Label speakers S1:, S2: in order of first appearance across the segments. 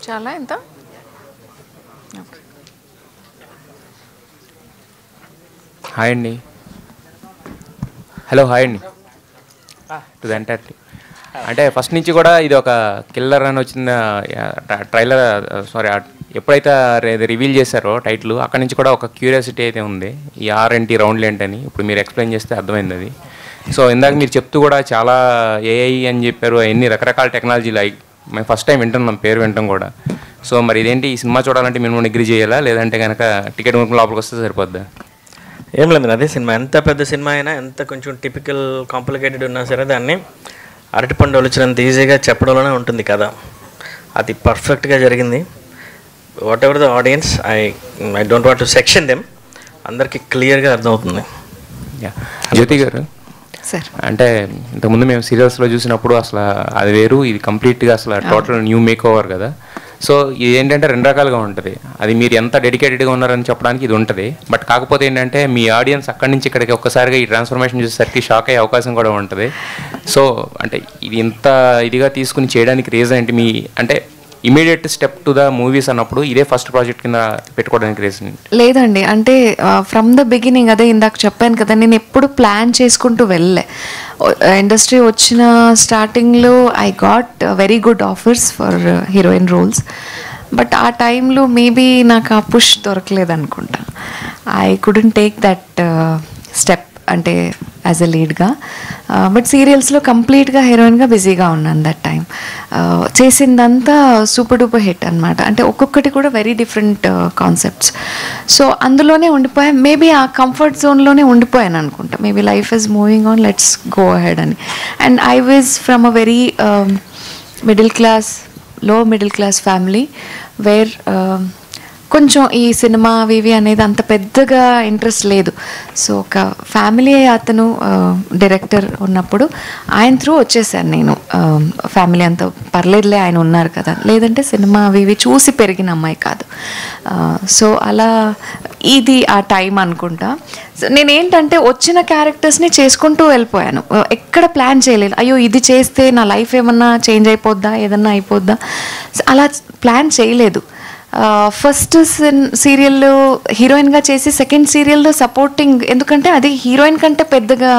S1: చాలా ఎంత?
S2: హాయ్ అండి. హలో, హాయ్ అండి టు ద ఎంటైర్ టీమ్. అంటే ఫస్ట్ నుంచి కూడా ఇది ఒక కిల్లర్ అని వచ్చిన ట్రైలర్, సారీ, ఎప్పుడైతే రివీల్ చేశారో టైటిల్, అక్కడి నుంచి కూడా ఒక క్యూరియాసిటీ అయితే ఉంది. ఈ ఆర్ఎన్టీ రౌండ్లు ఏంటని ఇప్పుడు మీరు ఎక్స్ప్లెయిన్ చేస్తే అర్థమైంది అది. సో ఇందాక మీరు చెప్తూ కూడా చాలా ఏఐ అని చెప్పారు, ఎన్ని రకరకాల టెక్నాలజీలు. మేము ఫస్ట్ టైం వింటున్నాం, పేరు వింటాం కూడా. సో మరి ఇదేంటి, ఈ సినిమా చూడాలంటే మినిమం డిగ్రీ చేయాలా, లేదంటే కనుక టికెట్ కొనుక్కుని లోపలికి వస్తే సరిపోద్దా?
S3: ఏం లేదు, అదే సినిమా. ఎంత పెద్ద సినిమా అయినా, ఎంత కొంచెం టిపికల్ కాంప్లికేటెడ్ ఉన్నా సరే, దాన్ని అరటిపండు వచ్చినంత ఈజీగా చెప్పడంలోనే ఉంటుంది కదా. అది పర్ఫెక్ట్గా జరిగింది. What ever the audience, I don't want to section them, అందరికీ క్లియర్గా అర్థమవుతుంది.
S2: జ్యోతి గారు, అంటే ఇంతకుముందు మేము సీరియల్స్లో చూసినప్పుడు అసలు అది వేరు, ఇది కంప్లీట్గా అసలు టోటల్ న్యూ మేక్ ఓవర్ కదా. సో ఇది ఏంటంటే రెండు రకాలుగా ఉంటుంది. అది మీరు ఎంత డెడికేటెడ్గా ఉన్నారని చెప్పడానికి ఇది ఉంటుంది. బట్ కాకపోతే ఏంటంటే మీ ఆడియన్స్ అక్కడి నుంచి ఇక్కడికి ఒక్కసారిగా ఈ ట్రాన్స్ఫర్మేషన్ చూసేసరికి షాక్ అయ్యే అవకాశం కూడా ఉంటుంది. సో అంటే ఇది ఇంత ఇదిగా తీసుకుని చేయడానికి రీజన్ ఏంటి? మీ అంటే immediate step to the movies అన్నప్పుడు ఇదే ఫస్ట్ ప్రాజెక్ట్ కింద పెట్టుకోవడానికి రీజన్
S1: లేదండి. అంటే ఫ్రమ్ ద బిగినింగ్, అదే ఇందాక చెప్పాను కదా, నేను ఎప్పుడు ప్లాన్ చేసుకుంటూ వెళ్ళే. ఇండస్ట్రీ వచ్చిన స్టార్టింగ్లో I got very good offers for heroine roles. But ఆ టైంలో మేబీ నాకు ఆ పుష్ దొరకలేదు అనుకుంటా. I couldn't take that step, అంటే యాజ్ ఎ లీడ్గా. బట్ సీరియల్స్లో కంప్లీట్గా హీరోయిన్గా బిజీగా ఉన్నాను దట్ టైం. చేసిందంతా సూపర్ డూపర్ హిట్ అనమాట. అంటే ఒక్కొక్కటి కూడా వెరీ డిఫరెంట్ కాన్సెప్ట్స్. సో అందులోనే ఉండిపోయాను. మేబీ ఆ కంఫర్ట్ జోన్లోనే ఉండిపోయాను అనుకుంటా. Maybe life is moving on, let's go ahead అని. And I was from a very low middle class family, where కొంచెం ఈ సినిమా వివి అనేది అంత పెద్దగా ఇంట్రెస్ట్ లేదు. సో ఒక ఫ్యామిలీ అతను డైరెక్టర్ ఉన్నప్పుడు ఆయన త్రూ వచ్చేసాను నేను. ఫ్యామిలీ అంతా పర్లేదులే, ఆయన ఉన్నారు కదా, లేదంటే సినిమా వివి చూసి పెరిగిన అమ్మాయి కాదు. సో అలా ఇది ఆ టైం అనుకుంటా. సో నేనేంటంటే వచ్చిన క్యారెక్టర్స్ని చేసుకుంటూ వెళ్ళిపోయాను. ఎక్కడ ప్లాన్ చేయలేదు, అయ్యో ఇది చేస్తే నా లైఫ్ ఏమన్నా చేంజ్ అయిపోద్దా, ఏదన్నా అయిపోద్దా, అలా ప్లాన్ చేయలేదు. ఫస్ట్ సీరియల్లో హీరోయిన్గా చేసి సెకండ్ సీరియల్లో సపోర్టింగ్, ఎందుకంటే అది హీరోయిన్ కంటే పెద్దగా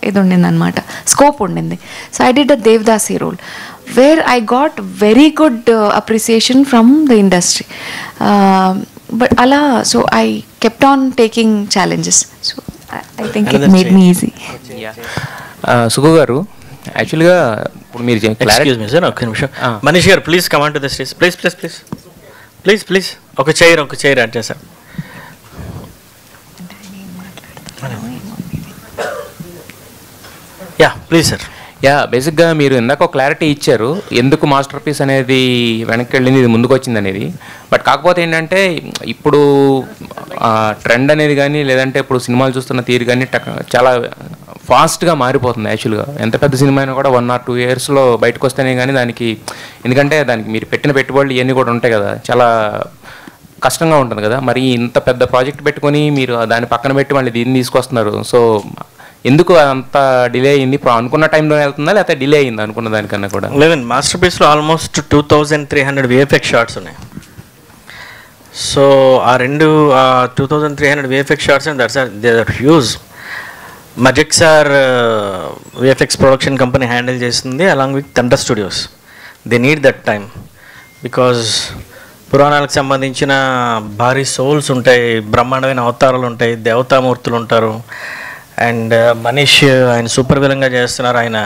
S1: ఇది ఉండింది అనమాట, స్కోప్ ఉండింది. So I did a devadasi role where I got very good appreciation from the industry. But అలా, so I kept on taking challenges. So I think it made me easy.
S2: Sugu గారు, యాక్చువల్గా ఇప్పుడు మీరు
S3: ఒక్క నిమిషం, మనీష్ గారు please come and to the stage, please please please please please. ఒక chair add చేశారు. Yeah please sir.
S2: యా, బేసిక్గా మీరు ఇందాక ఒక క్లారిటీ ఇచ్చారు ఎందుకు మాస్టర్ పీస్ అనేది వెనక్కి వెళ్ళింది, ఇది ముందుకు వచ్చింది అనేది. బట్ కాకపోతే ఏంటంటే ఇప్పుడు ట్రెండ్ అనేది కానీ, లేదంటే ఇప్పుడు సినిమాలు చూస్తున్న తీరు కానీ చాలా ఫాస్ట్గా మారిపోతుంది. యాక్చువల్గా ఎంత పెద్ద సినిమా అయినా కూడా 1 or 2 yearsలో బయటకు వస్తేనే కానీ దానికి, ఎందుకంటే దానికి మీరు పెట్టిన పెట్టుబడులు ఇవన్నీ కూడా ఉంటాయి కదా, చాలా కష్టంగా ఉంటుంది కదా. మరి ఇంత పెద్ద ప్రాజెక్ట్ పెట్టుకొని మీరు దాన్ని పక్కన పెట్టి మళ్ళీ దీన్ని తీసుకొస్తున్నారు. సో ఎందుకు అంత డిలే అయింది? ఇప్పుడు అనుకున్న టైంలో వెళ్తుందా, లేకపోతే డిలే అయింది అనుకున్న దానికన్నా కూడా?
S3: లేదండి, మాస్టర్ పీస్లో ఆల్మోస్ట్ 2300 VFX షార్ట్స్ ఉన్నాయి. సో ఆ 2300 VFX shots and they are huge. మజిక్సార్ VFX ప్రొడక్షన్ కంపెనీ హ్యాండిల్ చేస్తుంది along with Thunder Studios. They need that time because పురాణాలకు సంబంధించిన భారీ సోల్స్ ఉంటాయి, బ్రహ్మాండమైన అవతారాలు ఉంటాయి, దేవతామూర్తులు ఉంటారు. అండ్ మనీష్ ఆయన సూపర్ విలంగా చేస్తున్నారు. ఆయన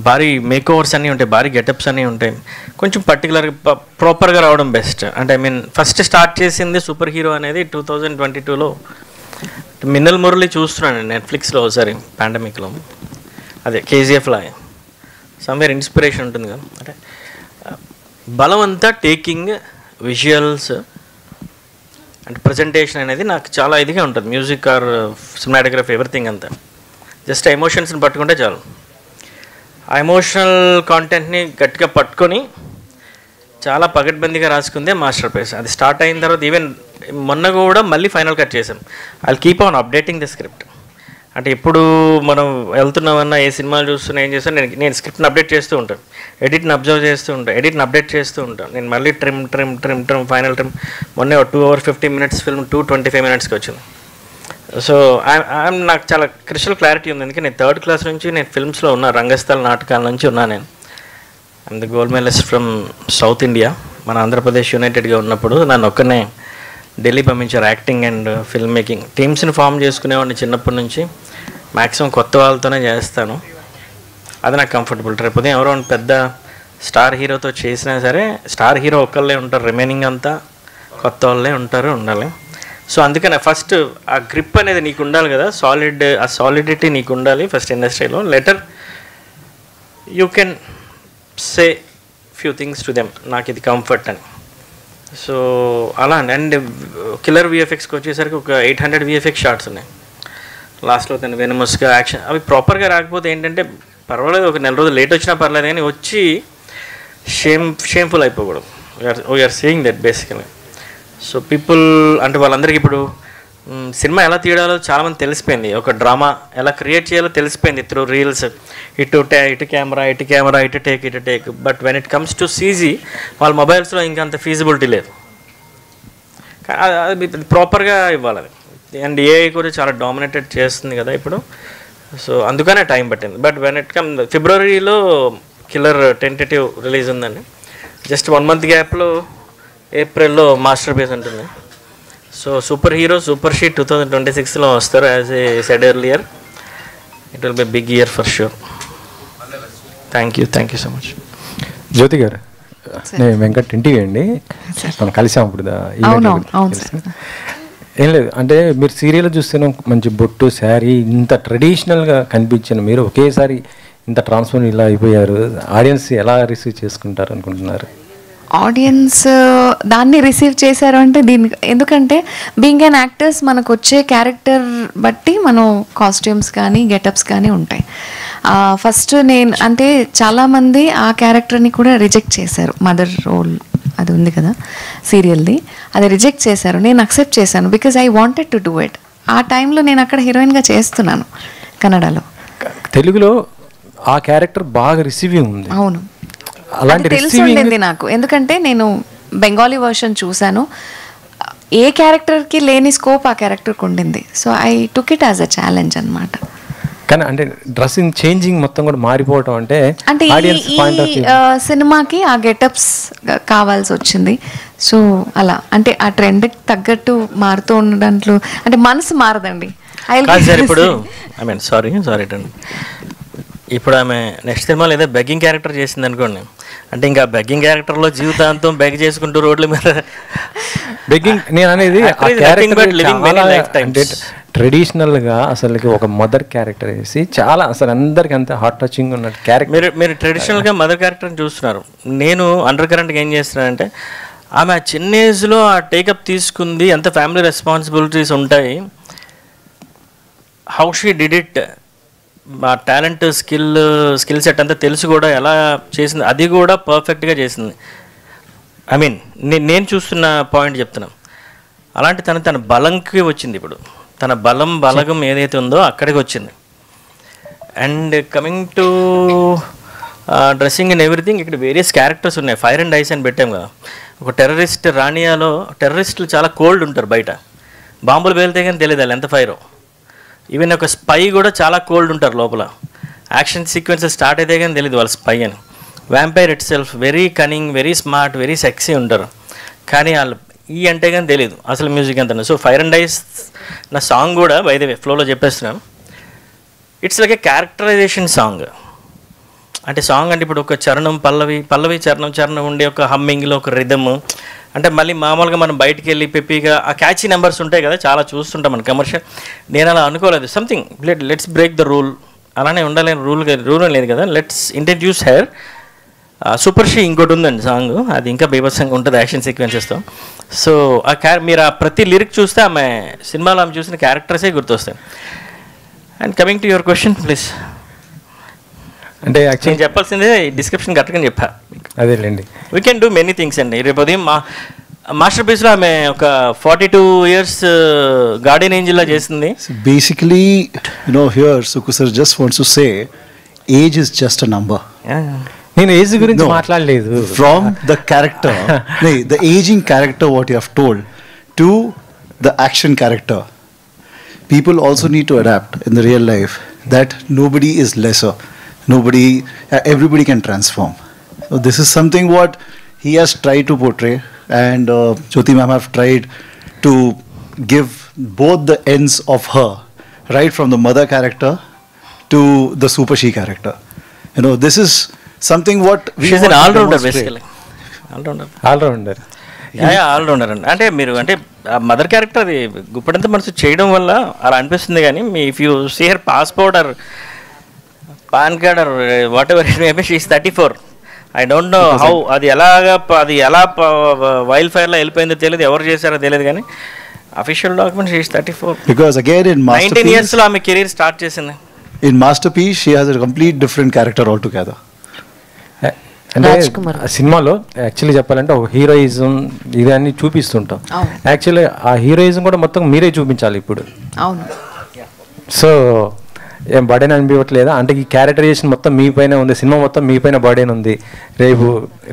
S3: భారీ మేక్ ఓవర్స్ అన్నీ ఉంటాయి, భారీ గెటప్స్ అన్నీ ఉంటాయి. కొంచెం పర్టికులర్గా ప్రాపర్గా రావడం బెస్ట్. అంటే ఐ మీన్ ఫస్ట్ స్టార్ట్ చేసింది సూపర్ హీరో అనేది 2022లో. మిన్నల్ మురళి చూస్తున్నాను నెట్ఫ్లిక్స్లో ఒకసారి పాండమిక్లో, అదే KGFలో సమ్వేర్ ఇన్స్పిరేషన్ ఉంటుంది కదా. అంటే బలం అంతా టేకింగ్ విజువల్స్ అండ్ ప్రజెంటేషన్ అనేది నాకు చాలా ఇదిగా ఉంటుంది. మ్యూజిక్ ఆర్ సినిమాటోగ్రఫీ ఎవ్రీథింగ్ అంతా జస్ట్ ఎమోషన్స్ని పట్టుకుంటే చాలు. ఆ ఎమోషనల్ కాంటెంట్ని గట్టిగా పట్టుకొని చాలా పగడ్బందీగా రాసుకుందే మాస్టర్ పీస్. అది స్టార్ట్ అయిన తర్వాత ఈవెన్ మొన్న కూడా మళ్ళీ ఫైనల్ కట్ చేసాం. I keep on updating the script. అంటే ఎప్పుడు మనం వెళ్తున్నామన్నా ఏ సినిమాలు చూస్తున్నా ఏం చేస్తాను, నేను స్క్రిప్ట్ని అప్డేట్ చేస్తూ ఉంటాను, ఎడిట్ని అబ్జర్వ్ చేస్తూ ఉంటాను, ఎడిట్ని అప్డేట్ చేస్తూ ఉంటాను. నేను మళ్ళీ ట్రిమ్ ఫైనల్ ట్రిమ్. మొన్నే 2 hours 50 minutes ఫిల్మ్ 2:25 minutesకి వచ్చింది. సో నాకు చాలా క్రిస్టల్ క్లారిటీ ఉంది. ఎందుకంటే నేను 3rd class నుంచి నేను ఫిల్మ్స్లో ఉన్నా, రంగస్థల నాటకాల నుంచి ఉన్నా. నేను I'm the gold medallist from South India. మన ఆంధ్రప్రదేశ్ యునైటెడ్గా ఉన్నప్పుడు నన్ను ఒక్కనే ఢిల్లీ పంపించారు యాక్టింగ్ అండ్ ఫిల్మ్ మేకింగ్. టీమ్స్ని ఫామ్ చేసుకునేవాడిని చిన్నప్పటి నుంచి. మ్యాక్సిమం కొత్త వాళ్ళతోనే చేస్తాను, అది నాకు కంఫర్టబుల్. రేపు ఉదయం ఎవరో పెద్ద స్టార్ హీరోతో చేసినా సరే స్టార్ హీరో ఒక్కళ్ళే ఉంటారు, రిమైనింగ్ అంతా కొత్త వాళ్ళే ఉంటారు, ఉండాలి. సో అందుకని ఫస్ట్ ఆ గ్రిప్ అనేది నీకు ఉండాలి కదా, ఆ సాలిడిటీ నీకు ఉండాలి ఫస్ట్ ఇండస్ట్రీలో. Letter U can say few things to them, నాకు ఇది కంఫర్ట్ అని. సో అలా అండ్ కిల్లర్ విఎఫ్ఎక్స్కి వచ్చేసరికి ఒక 800 VFX షాట్స్ ఉన్నాయి. లాస్ట్లో తను వెనమస్గా యాక్షన్ అవి ప్రాపర్గా రాకపోతే ఏంటంటే పర్వాలేదు, ఒక 4 రోజులు లేట్ వచ్చినా పర్లేదు, కానీ వచ్చి షేమ్ఫుల్ అయిపోకూడదు. We are seeing that basically. So people అంటే వాళ్ళందరికీ ఇప్పుడు సినిమా ఎలా తీయాలో చాలామంది తెలిసిపోయింది, ఒక డ్రామా ఎలా క్రియేట్ చేయాలో తెలిసిపోయింది త్రూ రీల్స్. ఇటు కెమెరా ఇటు take. But when it comes to CG వాళ్ళ మొబైల్స్లో ఇంకా అంత ఫీజిబిలిటీ లేదు, అది ప్రాపర్గా ఇవ్వాలి అది. అండ్ ఏఐ కూడా చాలా డామినేటెడ్ చేస్తుంది కదా ఇప్పుడు. సో అందుకనే టైం పట్టింది. బట్ వెన్ ఇట్ కమ్ ఫిబ్రవరిలో కిల్లర్ టెంటేటివ్ రిలీజ్ ఉందండి. జస్ట్ 1 month గ్యాప్లో ఏప్రిల్లో మాస్టర్ పీస్ ఉంటుంది. So super hero super sheet 2026లో వస్తారు. As I said earlier, it will be big year for sure. Thank you so much.
S4: Jyothi గారు, నేను వెంకట్ ఇంటివి అండి, మనం కలిసాం ఇప్పుడు. ఏం లేదు అంటే మీరు సీరియల్ చూస్తేనే మంచి బొట్టు శారీ ఇంత ట్రెడిషనల్గా కనిపించిన మీరు ఒకేసారి ఇంత ట్రాన్స్ఫర్ ఇలా అయిపోయారు. ఆడియన్స్ ఎలా రిసీవ్ చేసుకుంటారు అనుకుంటున్నారు?
S1: ఆడియన్స్ దాన్ని రిసీవ్ చేశారు అంటే దీనికి, ఎందుకంటే బీయింగ్ అన్ యాక్టర్స్ మనకు వచ్చే క్యారెక్టర్ బట్టి మనం కాస్ట్యూమ్స్ కానీ గెటప్స్ కానీ ఉంటాయి. ఫస్ట్ నేను అంటే చాలామంది ఆ క్యారెక్టర్ని కూడా రిజెక్ట్ చేశారు. మదర్ రోల్ అది ఉంది కదా సీరియల్ది, అది రిజెక్ట్ చేశారు. నేను అక్సెప్ట్ చేశాను because I wanted to do it. ఆ టైంలో నేను అక్కడ హీరోయిన్గా చేస్తున్నాను కన్నడలో.
S4: తెలుగులో ఆ క్యారెక్టర్ బాగా రిసీవింగ్ ఉంది.
S1: అవును,
S4: అలాంటి
S1: తెలిసి ఉండింది నాకు, ఎందుకంటే నేను బెంగాలీ వర్షన్ చూశాను. ఏ క్యారెక్టర్కి లేని స్కోప్ ఆ క్యారెక్టర్కి ఉండింది. So I took it as a challenge అనమాట.
S4: కానీ అంటే డ్రెస్సింగ్ చేంజింగ్ మొత్తం కూడా మారిపోవటం అంటే
S1: ఈ సినిమాకి ఆ గెటప్స్ కావాల్సి వచ్చింది. సో అలా అంటే ఆ ట్రెండ్కి తగ్గట్టు మారుతూ ఉండడంలో అంటే మనసు మారదండి.
S3: ఇప్పుడు ఐ మీన్ సారీ అండి, ఇప్పుడు ఆమె నెక్స్ట్ సినిమాలో ఏదో బెగ్గింగ్ క్యారెక్టర్ చేసింది అనుకోండి, అంటే ఇంకా బెగ్గింగ్ క్యారెక్టర్లో జీవితాంతం బెగ్ చేసుకుంటూ రోడ్ల మీద
S4: బెగ్గింగ్. నేను అనేది ట్రెడిషనల్గా అసలుకి ఒక మదర్ క్యారెక్టర్ వేసి చాలా అసలు అందరికి అంత హార్ట్ టచింగ్ ఉన్న క్యారెక్టర్.
S3: మీరు ట్రెడిషనల్గా మదర్ క్యారెక్టర్ని చూస్తున్నారు. నేను అండర్ కరెంట్గా ఏం చేస్తున్నానంటే ఆమె ఆ చిన్న ఏజ్లో ఆ టేకప్ తీసుకుంది, ఎంత ఫ్యామిలీ రెస్పాన్సిబిలిటీస్ ఉంటాయి, హౌ షీ డిడ్ ఇట్, ఆ టాలెంట్ స్కిల్ సెట్ అంతా తెలిసి కూడా ఎలా చేసింది, అది కూడా పర్ఫెక్ట్గా చేసింది. ఐ మీన్ నేను చూస్తున్న పాయింట్ చెప్తున్నాను. అలాంటి తన బలంకి వచ్చింది. ఇప్పుడు తన బలగం ఏదైతే ఉందో అక్కడికి వచ్చింది. And coming to dressing and everything, ఇక్కడ వేరియస్ క్యారెక్టర్స్ ఉన్నాయి. ఫైర్ అండ్ ఐస్ అని పెట్టాం కదా. ఒక టెర్రరిస్ట్ రానియాలో టెర్రరిస్టులు చాలా కోల్డ్ ఉంటారు, బయట బాంబులు పేలితే కానీ తెలియదు వాళ్ళు ఎంత ఫైరో. ఈవెన్ ఒక స్పై కూడా చాలా కోల్డ్ ఉంటారు లోపల. యాక్షన్ సీక్వెన్సెస్ స్టార్ట్ అయితే కానీ తెలియదు వాళ్ళ స్పై అని. Vampire it self very cunning, very smart, very sexy ఉంటారు, కానీ వాళ్ళు ఈ అంటే కానీ తెలియదు అసలు మ్యూజిక్ ఎంత. సో ఫైర్ అండ్ ఐస్ నా సాంగ్ కూడా బై ద వే ఫ్లోలో చెప్పేస్తున్నాను, it's like a characterization song. అంటే సాంగ్ అంటే ఇప్పుడు ఒక చరణం పల్లవి చరణం ఉండే ఒక హమ్మింగ్లో ఒక రిథమ్. అంటే మళ్ళీ మామూలుగా మనం బయటికి వెళ్ళి పెప్పీగా ఆ క్యాచీ నెంబర్స్ ఉంటాయి కదా, చాలా చూస్తుంటాం మన కమర్షియల్. నేను అలా అనుకోలేదు. Something let's break the rule, అలానే ఉండాలి. రూల్ లేదు కదా, let's introduce her. Super she ఇంకోటి ఉందండి సాంగ్, అది ఇంకా బీభత్సంగా ఉంటుంది యాక్షన్ సీక్వెన్సెస్తో. సో మీరు ఆ ప్రతి లిరిక్ చూస్తే ఆమె సినిమాలో ఆమె చూసిన క్యారెక్టర్సే గుర్తొస్తాయి. And coming to your question please.
S4: అంటే
S3: చెప్పాల్సిందే డిస్క్రిప్షన్ కరెక్ట్గా చెప్పా.
S4: అదేలేండి.
S3: We can do many things అండి. రేపు ఉదయం మాస్టర్ పీస్లో ఆమె ఒక 42 years గార్డెన్ ఏంజిల్లా చేసింది.
S5: Basically, here Suku sir just wants to say, age is just a number.
S4: నేను ఏజ్ గురించి మాట్లాడలేదు.
S5: From the character, the aging character what you have told to the action character, people also need to adapt in the real life that nobody is lesser, everybody can transform. So this is something what he has tried to portray, and Jyoti ma'am have tried to give both the ends of her, right from the mother character to the super she character. This is something what we
S3: She's an
S5: want to
S3: all-rounder
S5: demonstrate.
S3: basically.
S4: All-rounder.
S3: All-rounder అండి. అంటే మీరు అంటే mother character అది గుప్పడంత మనసు చేయడం వల్ల అలా అనిపిస్తుంది, కానీ మీ if you see her passport or PAN card or whatever it may be, she is 34. I don't know how అది ఎలా వైల్డ్ ఫైర్లో వెళ్ళిపోయిందో తెలియదు, ఎవరు చేశారో తెలియదు, కానీ official document she is 34.
S5: Because again in
S3: 19
S5: Masterpiece,
S3: years లో ఆమె కెరీర్ స్టార్ట్ చేసింది.
S5: in Masterpiece she has a complete different character altogether.
S4: అంటే సినిమాలో యాక్చువల్లీ చెప్పాలంటే ఒక హీరోయిజం ఇదన్నీ చూపిస్తుంటాం. యాక్చువల్లీ ఆ హీరోయిజం కూడా మొత్తం మీరే చూపించాలి ఇప్పుడు.
S1: అవును.
S4: సో ఏం బర్డెన్ అనిపించట్లేదా? అంటే ఈ క్యారెక్టరైజేషన్ మొత్తం మీ పైన ఉంది, సినిమా మొత్తం మీ పైన బర్డెన్ ఉంది. రేపు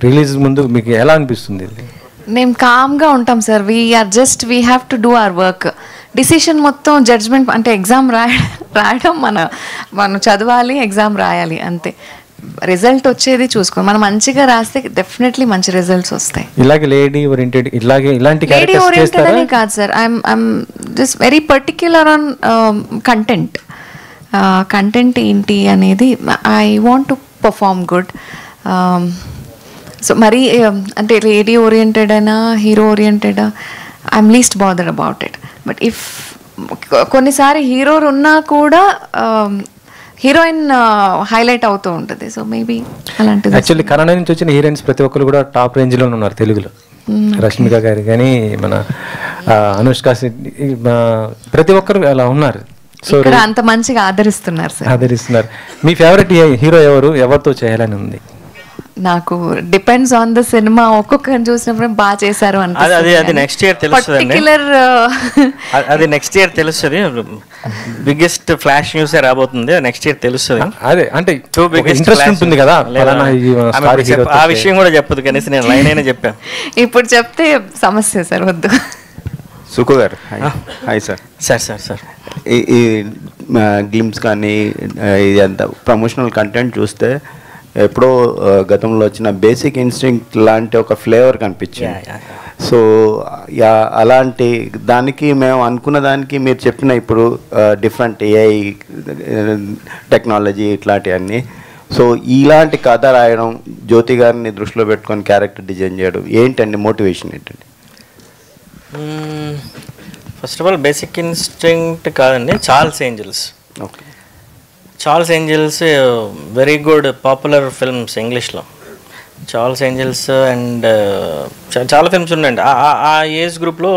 S4: రిలీజ్ ముందు మీకు ఎలా అనిపిస్తుంది?
S1: మేము కామ్గా ఉంటాం sir. We have to do our work. Decision మొత్తం జడ్జ్మెంట్ అంటే ఎగ్జామ్ రాయడం మనం చదవాలి, ఎగ్జామ్ రాయాలి అంతే. రిజల్ట్ వచ్చేది చూసుకో, మనం మంచిగా రాస్తే డెఫినెట్లీ మంచి రిజల్ట్స్ వస్తాయి.
S4: ఇలాగే లేడీ ఓరియంటెడ్ ఇలాంటి
S1: లేడీ ఓరియంటెడ్ అని కాదు sir, I'm just very particular on content ఏంటి అనేది. I want to perform good. So మరి అంటే లేడీ ఓరియంటెడ్ అయినా hero oriented, I'm least bothered about it. But if కొన్నిసారి హీరో ఉన్నా కూడా హీరోయిన్ హైలైట్ అవుతూ ఉంటుంది. సో మేబీ అలాంటిది.
S4: యాక్చువల్లీ కన్నడ నుంచి వచ్చిన హీరోయిన్స్ ప్రతి ఒక్కరు కూడా టాప్ రేంజ్లో ఉన్నారు తెలుగులో. రష్మిక గారు కానీ మన అనుష్క శెట్టి, ప్రతి ఒక్కరు అలా ఉన్నారు. సో
S1: అంత మంచిగా ఆదరిస్తున్నారు సార్.
S4: ఆదరిస్తున్నారు. మీ ఫేవరెట్ హీరో ఎవరితో చేయాలని ఉంది?
S3: నాకు డిపెండ్స్ ఆన్ ద సినిమా. ఒక్కొక్కరిని చూసినప్పుడు బాగా చేశారు అంటే అది నెక్స్ట్ ఇయర్ తెలుస్తుంది. అది నెక్స్ట్ ఇయర్ తెలుస్తుంది. బిగ్గెస్ట్ ఫ్లాష్ న్యూస్ రాబోతుంది, నెక్స్ట్ ఇయర్ తెలుస్తుంది.
S4: అదే అంటే ఇంట్రెస్ట్ ఉంటుంది కదా,
S3: ఆ విషయం కూడా చెప్పదు కనీసం నేను లైన్ అయినా చెప్పాను.
S1: ఇప్పుడు చెప్తే సమస్య సార్, వద్దు.
S6: సుకు గారు hi sir.
S3: Sir sir sir
S6: ఈ గ్లిమ్స్ కానీ ఇది అంత ప్రమోషనల్ కంటెంట్ చూస్తే ఎప్పుడో గతంలో వచ్చిన బేసిక్ ఇన్స్టింక్ట్ లాంటి ఒక ఫ్లేవర్ కనిపించింది. సో అలాంటి దానికి మేము అనుకున్న దానికి మీరు చెప్పిన ఇప్పుడు డిఫరెంట్ ఏఐ టెక్నాలజీ ఇట్లాంటివన్నీ, సో ఇలాంటి కథ రాయడం, జ్యోతి గారిని దృష్టిలో పెట్టుకొని క్యారెక్టర్ డిజైన్ చేయడం ఏంటండి మోటివేషన్ ఏంటండి?
S3: First of all basic instinct కాదండి, Charles Angels.
S6: Okay,
S3: Charles Angels very good popular films ఇంగ్లీష్లో. చార్ల్స్ ఏంజల్స్ అండ్ చాలా ఫిల్మ్స్ ఉన్నాయండి ఆ ఏజ్ గ్రూప్లో.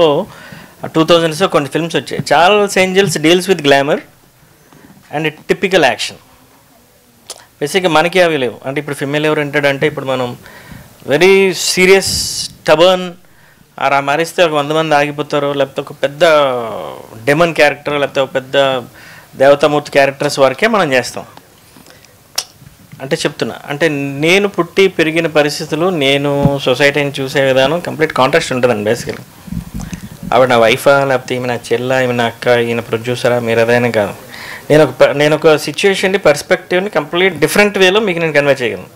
S3: 2000s కొన్ని ఫిల్మ్స్ వచ్చాయి. Charles Angels deals with glamour and typical action. బేసిక్గా మనకి అవి లేవు. అంటే ఇప్పుడు ఫిమేల్ ఓరియంటెడ్ అంటే ఇప్పుడు మనం వెరీ సీరియస్ టబర్న్ మారిస్తే ఒక 100 మంది ఆగిపోతారు, లేకపోతే ఒక పెద్ద డెమన్ క్యారెక్టర్, లేకపోతే ఒక పెద్ద దేవతామూర్తి క్యారెక్టర్స్ వరకే మనం చేస్తాం. అంటే చెప్తున్నా, అంటే నేను పుట్టి పెరిగిన పరిస్థితులు, నేను సొసైటీని చూసే విధానం కంప్లీట్ కాంట్రాస్ట్ ఉంటుందండి. బేసికలీ ఆవిడ నా వైఫా, లేకపోతే ఈమె నా చెల్ల, ఈమె నా అక్క, ఈయన ప్రొడ్యూసరా, మీరు ఏదైనా కాదు. నేను ఒక సిచ్యువేషన్ని, పర్స్పెక్టివ్ని కంప్లీట్ డిఫరెంట్ వేలో మీకు నేను కన్వే చేయగలను.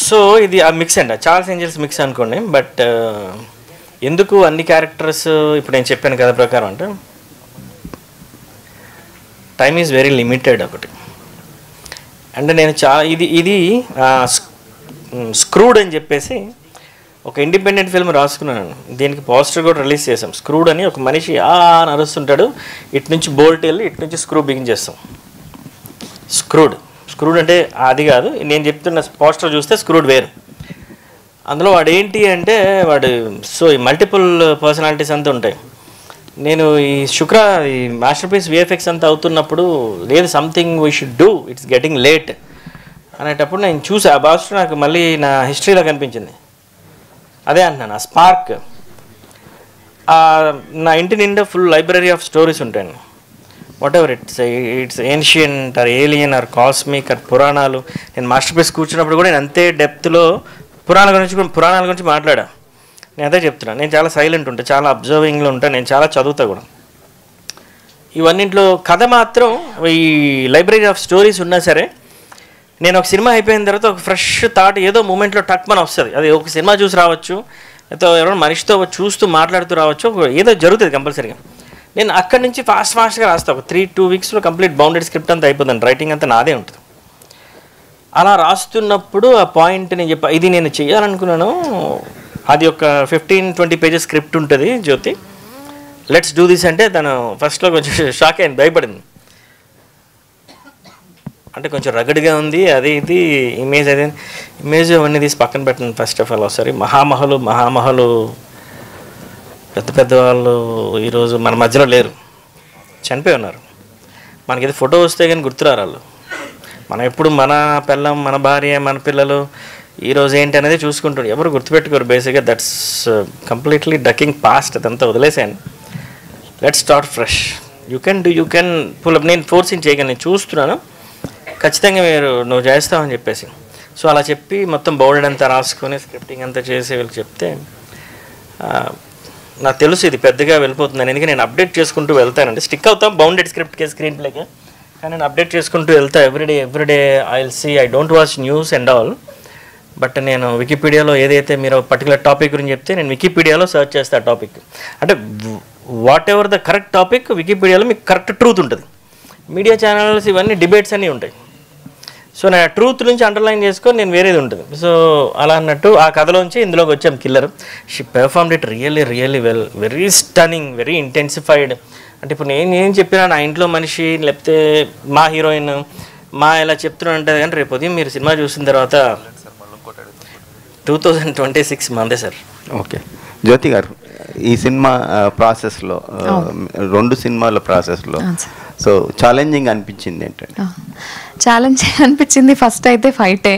S3: సో ఇది ఆ మిక్స్ అండి, చార్ల్స్ ఏంజల్స్ మిక్స్ అనుకోండి. బట్ ఎందుకు అన్ని క్యారెక్టర్స్ ఇప్పుడు నేను చెప్పాను కదా ప్రకారం అంటే టైమ్ ఈజ్ వెరీ లిమిటెడ్ ఒకటి. అంటే నేను ఇది స్క్రూడ్ అని చెప్పేసి ఒక ఇండిపెండెంట్ ఫిల్మ్ రాసుకున్నాను. దీనికి పోస్టర్ కూడా రిలీజ్ చేసాం. స్క్రూడ్ అని ఒక మనిషి నడుస్తుంటాడు, ఇటు నుంచి బోల్ట్ వెళ్ళి ఇటు నుంచి స్క్రూ బిగిన్ చేస్తాం. స్క్రూడ్ అంటే అది కాదు, నేను చెప్తున్న పోస్టర్ చూస్తే స్క్రూడ్ వేరు. అందులో వాడు ఏంటి అంటే ఈ మల్టిపుల్ పర్సనాలిటీస్ అంతా ఉంటాయి. నేను ఈ మాస్టర్ పీస్ విఎఫ్ఎక్స్ అంతా అవుతున్నప్పుడు లేదు something we should do, it's getting late అనేటప్పుడు నేను చూసి ఆ పోస్టర్ నాకు మళ్ళీ నా హిస్టరీలో కనిపించింది. అదే అంటున్నాను, ఆ స్పార్క్. నా ఇంటి నిండా ఫుల్ లైబ్రరీ ఆఫ్ స్టోరీస్ ఉంటాయండి. Whatever it's ancient or alien or cosmic or పురాణాలు. నేను మాస్టర్ పీస్ కూర్చున్నప్పుడు కూడా నేను అంతే డెప్త్లో పురాణాల గురించి మాట్లాడా. నేను అదే చెప్తున్నాను, నేను చాలా సైలెంట్ ఉంటాను, చాలా అబ్జర్వింగ్లో ఉంటాను, నేను చాలా చదువుతా కూడా. ఇవన్నింటిలో కథ మాత్రం ఈ లైబ్రరీ ఆఫ్ స్టోరీస్ ఉన్నా సరే, నేను ఒక సినిమా అయిపోయిన తర్వాత ఒక ఫ్రెష్ థాట్ ఏదో మూమెంట్లో టక్ మన వస్తుంది. అది ఒక సినిమా చూసి రావచ్చు, లేకపోతే ఎవరైనా మనిషితో చూస్తూ మాట్లాడుతూ రావచ్చు, ఏదో జరుగుతుంది కంపల్సరీగా. నేను అక్కడి నుంచి ఫాస్ట్గా రాస్తాను. ఒక 3-2 వీక్స్లో కంప్లీట్ బౌండెడ్ స్క్రిప్ట్ అంతా అయిపోతుంది, రైటింగ్ అంతా నాదే ఉంటుంది. అలా రాస్తున్నప్పుడు ఆ పాయింట్ నేను ఇది నేను చేయాలనుకున్నాను. అది ఒక 15-20 పేజెస్ స్క్రిప్ట్ ఉంటుంది జ్యోతి, లెట్స్ డూ దిస్ అంటే తను ఫస్ట్లో కొంచెం షాక్ అయింది, భయపడింది. అంటే కొంచెం రగడ్గా ఉంది, అది ఇది ఇమేజ్ అవన్నీ తీసి పక్కన పెట్టండి ఫస్ట్ ఆఫ్ ఆల్. ఒకసారి మహామహులు పెద్ద పెద్ద వాళ్ళు ఈరోజు మన మధ్యలో లేరు, చనిపోయి ఉన్నారు. మనకి ఇది ఫోటో వస్తే కానీ గుర్తురారు వాళ్ళు. మనం ఎప్పుడు మన పిల్లం, మన భార్య, మన పిల్లలు ఈరోజు ఏంటి అనేది చూసుకుంటారు, ఎవరు గుర్తుపెట్టుకోరు బేసిక్గా. దట్స్ కంప్లీట్లీ డకింగ్ పాస్ట్, అదంతా వదిలేసాను. Let's start fresh. You can pull up. నేను ఫోర్సింగ్ చేయగలను, నేను చూస్తున్నాను, ఖచ్చితంగా నువ్వు చేస్తావని చెప్పేసి. సో అలా చెప్పి మొత్తం బౌండెడ్ అంతా రాసుకొని స్క్రిప్టింగ్ అంతా చేసి వీళ్ళకి చెప్తే, నాకు తెలుసు ఇది పెద్దగా వెళ్ళిపోతుందని. ఎందుకంటే నేను అప్డేట్ చేసుకుంటూ వెళ్తానండి, స్టిక్ అవుతాం బౌండెడ్ స్క్రిప్ట్కి, స్క్రీన్ ప్లేకి. కానీ నేను అప్డేట్ చేసుకుంటూ వెళ్తా everyday. I don't watch news and all, but నేను వికీపీడియాలో ఏదైతే మీరు పర్టికులర్ టాపిక్ గురించి చెప్తే నేను వికీపీడియాలో సెర్చ్ చేస్తా ఆ టాపిక్. అంటే whatever the correct topic వికీపీడియాలో మీకు కరెక్ట్ ట్రూత్ ఉంటుంది. మీడియా ఛానల్స్ ఇవన్నీ డిబేట్స్ అన్నీ ఉంటాయి. సో నా ట్రూత్ నుంచి అండర్లైన్ చేసుకొని నేను వేరేది ఉంటుంది. సో అలా అన్నట్టు ఆ కథలోంచి ఇందులోకి వచ్చాం. Killer she performed it really well, very stunning, very intensified. అంటే ఇప్పుడు నేను చెప్పినా నా ఇంట్లో మనిషి, లేకపోతే మా హీరోయిన్ ఇలా చెప్తున్నాను అంటే, కానీ రేపు ఉదయం మీరు సినిమా చూసిన తర్వాత 2026 మందే సార్.
S6: ఓకే జ్యోతి గారు, ఈ సినిమా ప్రాసెస్లో 2 సినిమాల ప్రాసెస్లో సో ఛాలెంజింగ్ అనిపించింది ఏంటంటే?
S1: ఛాలెంజింగ్ అనిపించింది ఫస్ట్ అయితే ఫైటే.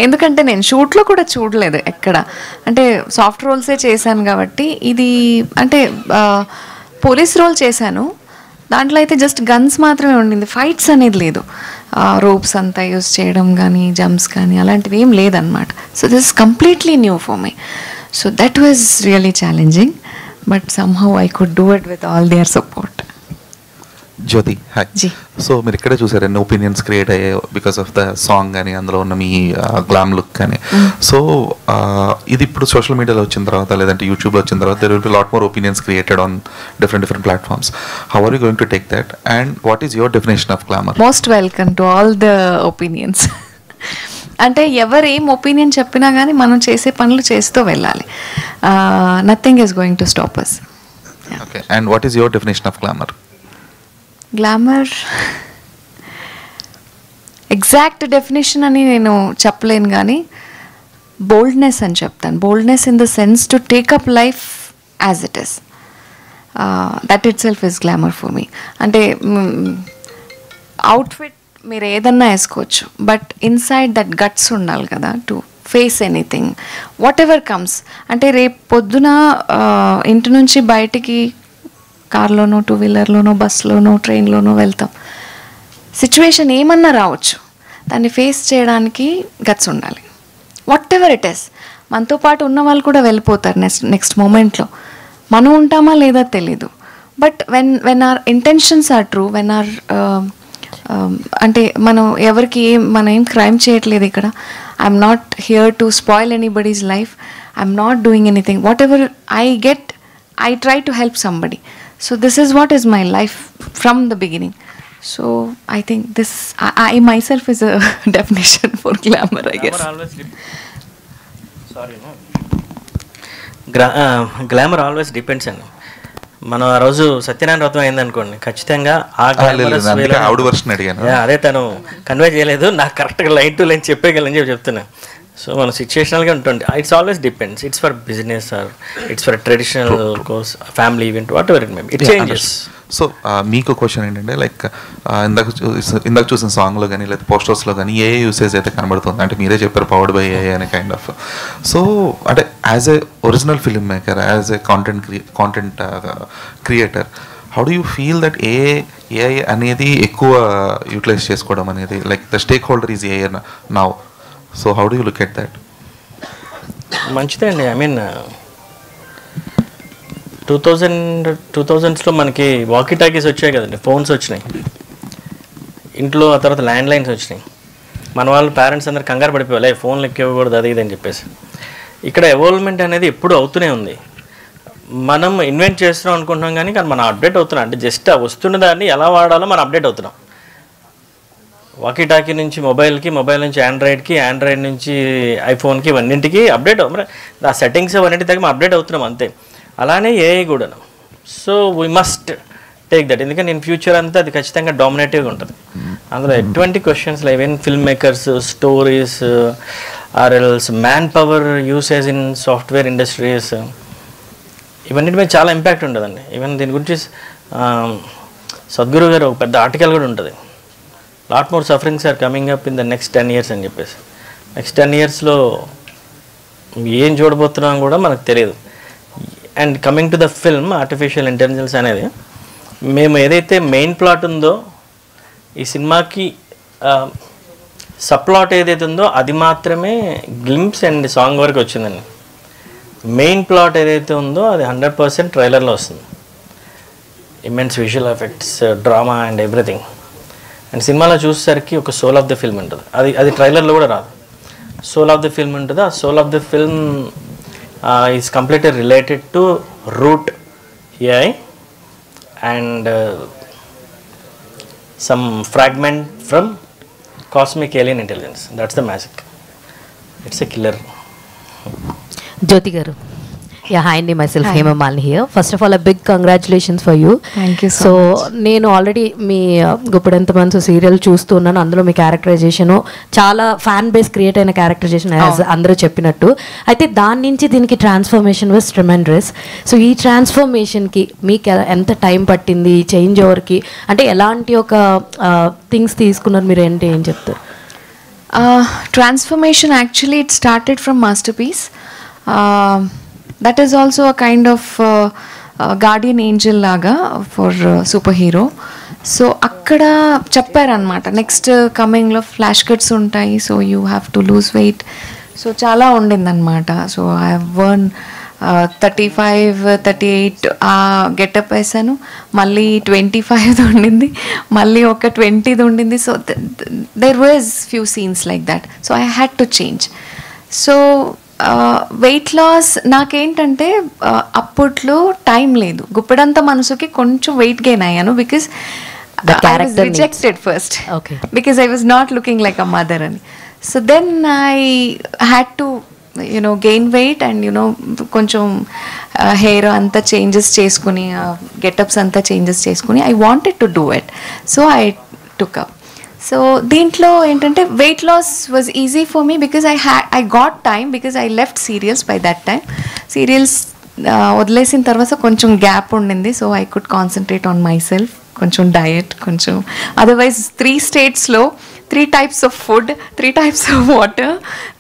S1: ఎందుకంటే నేను షూట్లో కూడా చూడలేదు ఎక్కడ. అంటే సాఫ్ట్ రోల్సే చేశాను కాబట్టి, ఇది అంటే పోలీస్ రోల్ చేశాను, దాంట్లో అయితే జస్ట్ గన్స్ మాత్రమే ఉండింది, ఫైట్స్ అనేది లేదు. రోప్స్ అంతా యూజ్ చేయడం కానీ జంప్స్ కానీ అలాంటివి ఏం లేదన్నమాట. So this is completely new for me. So that was really challenging, but somehow I could do it with all their support.
S7: Jyothi hi. So మీరు ఇక్కడే చూసారు ఎన్ని ఒపీనియన్స్ క్రియేట్ అయ్యాయో బికాస్ ఆఫ్ ద సాంగ్ కానీ అందులో ఉన్న మీ గ్లామ్ లుక్ కానీ. సో ఇది ఇప్పుడు సోషల్ మీడియాలో వచ్చిన తర్వాత లేదంటే యూట్యూబ్లో వచ్చిన తర్వాత there will be lot more opinions created on different platforms. How are you going to take that and what is your definition of glamour?
S1: Most welcome to all the opinions. అంటే ఎవరు ఏం ఒపీనియన్ చెప్పినా కానీ మనం చేసే పనులు చేస్తూ వెళ్ళాలి. Nothing is going to stop us.
S7: Okay, and what is your definition of glamour?
S1: Glamour exact definition అని నేను చెప్పలేను, కానీ బోల్డ్నెస్ అని చెప్తాను. Boldness in the sense to take up life as it is. That it self is glamour for me. అంటే outfit మీరు ఏదన్నా వేసుకోవచ్చు, బట్ ఇన్సైడ్ దట్ గట్స్ ఉండాలి కదా to face anything what ever comes. అంటే రేపు పొద్దున ఇంటి నుంచి బయటికి కార్లోనో, 2-వీలర్లోనో, బస్లోనో, ట్రైన్లోనో వెళ్తాం. సిచ్యువేషన్ ఏమన్నా రావచ్చు, దాన్ని ఫేస్ చేయడానికి గట్స్ ఉండాలి. What ever it is. మనతో పాటు ఉన్న వాళ్ళు కూడా వెళ్ళిపోతారు నెక్స్ట్ మూమెంట్లో. మనం ఉంటామా లేదా తెలీదు. But when our intentions are true, when our అంటే మనం ఎవరికి మనం ఏం క్రైమ్ చేయట్లేదు ఇక్కడ. I'm not here to spoil anybody's life. I'm not doing anything. Whatever I get, I try to help somebody. So this is what is my life from the beginning. So I think this, I myself is a definition for glamour, I guess.
S3: Glamour always depends అండి. మనం ఆ రోజు సత్యనారాయణ వ్రతం అయిందనుకోండి, ఖచ్చితంగా ఆ
S7: ఆవిడ version అడిగాను.
S3: అదే తను కన్వే చేయలేదు, నాకు కరెక్ట్గా లైన్ టు లైన్ చెప్పేయగలని చెప్తున్నా. సో మన సిచ్యుయేషనల్గా ఉంటుంది. It's always depends. It's for business are it's for traditional course, family event, what ever it may B, it changes.
S7: So మీకు క్వశ్చన్ ఏంటంటే లైక్ ఇందాక చూసిన సాంగ్లో కానీ లేదా పోస్టర్స్లో కానీ ఏ యూసేజ్ అయితే కనబడుతుంది అంటే మీరే చెప్పారు పవర్డ్ బై ఏ అని కైండ్ ఆఫ్. సో అంటే as a original film maker, as a content creator, how do you feel that AI అనేది ఎక్కువ యూటిలైజ్ చేసుకోవడం అనేది, like the stake holder is AI now, so how do you look at that?
S3: మంచిదే అండి. I mean 2000s మనకి walkie talkies వచ్చాయి కదండి, phones వచ్చినాయి ఇంట్లో, ఆ తర్వాత ల్యాండ్ లైన్స్ వచ్చినాయి. మన వాళ్ళు పేరెంట్స్ అందరు కంగారు పడిపోవాలి ఫోన్లు ఎక్కివ్వకూడదు అది ఇది అని చెప్పేసి. ఇక్కడ ఎవాల్వ్మెంట్ అనేది ఎప్పుడు అవుతూనే ఉంది. మనం ఇన్వెంట్ చేస్తున్నాం అనుకుంటున్నాం కానీ మనం అప్డేట్ అవుతున్నాం. అంటే జస్ట్ వస్తున్న దాన్ని ఎలా వాడాలో మనం అప్డేట్ అవుతున్నాం. వాకీ టాకీ నుంచి మొబైల్కి, మొబైల్ నుంచి ఆండ్రాయిడ్కి, ఆండ్రాయిడ్ నుంచి ఐఫోన్కి, ఇవన్నింటికి అప్డేట్ ఆ సెట్టింగ్స్ అవన్నింటి దగ్గర మనం అప్డేట్ అవుతున్నాం అంతే. అలానే ఏఐ కూడా. So we must take that, ఎందుకంటే ఇన్ ఫ్యూచర్ అంతా అది ఖచ్చితంగా డామినేటివ్గా ఉంటుంది. అందులో ఎటువంటి క్వశ్చన్స్ లేవు. ఈవెన్ ఫిల్మ్ మేకర్స్, స్టోరీస్, ఆర్ఎల్స్, man power usage in software industries, ఇవన్నిటి మీద చాలా ఇంపాక్ట్ ఉంటుందండి. ఈవెన్ దీని గురించి సద్గురు గారు ఒక పెద్ద ఆర్టికల్ కూడా ఉంటుంది, lot more sufferings are coming up in the next 10 years అని చెప్పేసి. నెక్స్ట్ 10 yearsలో ఏం చూడబోతున్నాం కూడా మనకు తెలియదు. And coming to the film, artificial intelligence అనేది మేము ఏదైతే మెయిన్ ప్లాట్ ఉందో ఈ సినిమాకి సప్లాట్ ఏదైతే ఉందో అది మాత్రమే గ్లింప్స్ అండ్ సాంగ్ వరకు వచ్చిందండి. మెయిన్ ప్లాట్ ఏదైతే ఉందో అది 100% ట్రైలర్లో వస్తుంది. Immense visual effects, drama and everything. And సినిమాలో చూసేసరికి ఒక సోల్ ఆఫ్ ద ఫిల్మ్ ఉంటుంది. అది ట్రైలర్లో కూడా రాదు. సోల్ ఆఫ్ ద ఫిల్మ్ ఉంటుంది. ఆ soul of the film is completely related to Root AI and some fragment from Cosmic Alien Intelligence. That's the magic. It's a killer.
S8: Jyoti garu. Yeah, hi Andy, myself Hema Malini here. First of all, a big congratulations for you.
S1: Thank you so much.
S8: నేను already మీ గుప్పడంత మనసు serial చూస్తున్నాను. అందులో మీ characterisation చాలా fan base create అయిన characterisation అందరూ చెప్పినట్టు. అయితే దాని నుంచి దీనికి ట్రాన్స్ఫర్మేషన్ వాస్ ట్రెమెండస్. సో ఈ ట్రాన్స్ఫర్మేషన్కి మీకు ఎంత టైం పట్టింది, చేంజ్ ఓవర్కి అంటే ఎలాంటి ఒక థింగ్స్ తీసుకున్నారు మీరు, ఏంటి ఏం చెప్తారు?
S1: Transformation actually it started from masterpiece. That is also a kind of guardian angel laga for superhero. So akkada chepparanamata next coming lo flash cuts untayi, so you have to lose weight. So chala undindanamata. So I have worn 35, 38 get up aisanu, malli 25 undindi, malli oka 20 undindi. So there was few scenes like that, so I had to change. So weight loss నాకేంటంటే అప్పట్లో time లేదు. గుప్పడంత మనసుకి కొంచెం weight gain అయ్యాను because I was rejected first, because I was not looking like a mother అని. So then I had to gain weight and కొంచెం hair అంతా చేంజెస్ చేసుకుని, గెటప్స్ అంతా చేంజెస్ చేసుకుని I wanted to do it. So I took up. So దీంట్లో ఏంటంటే weight loss was easy for me because I got time, because I left serials by that time. Serials వదిలేసిన తర్వాత కొంచెం gap ఉండింది. So I could concentrate on my self, కొంచెం diet, కొంచెం otherwise 3 states 3 types of food, 3 types of water,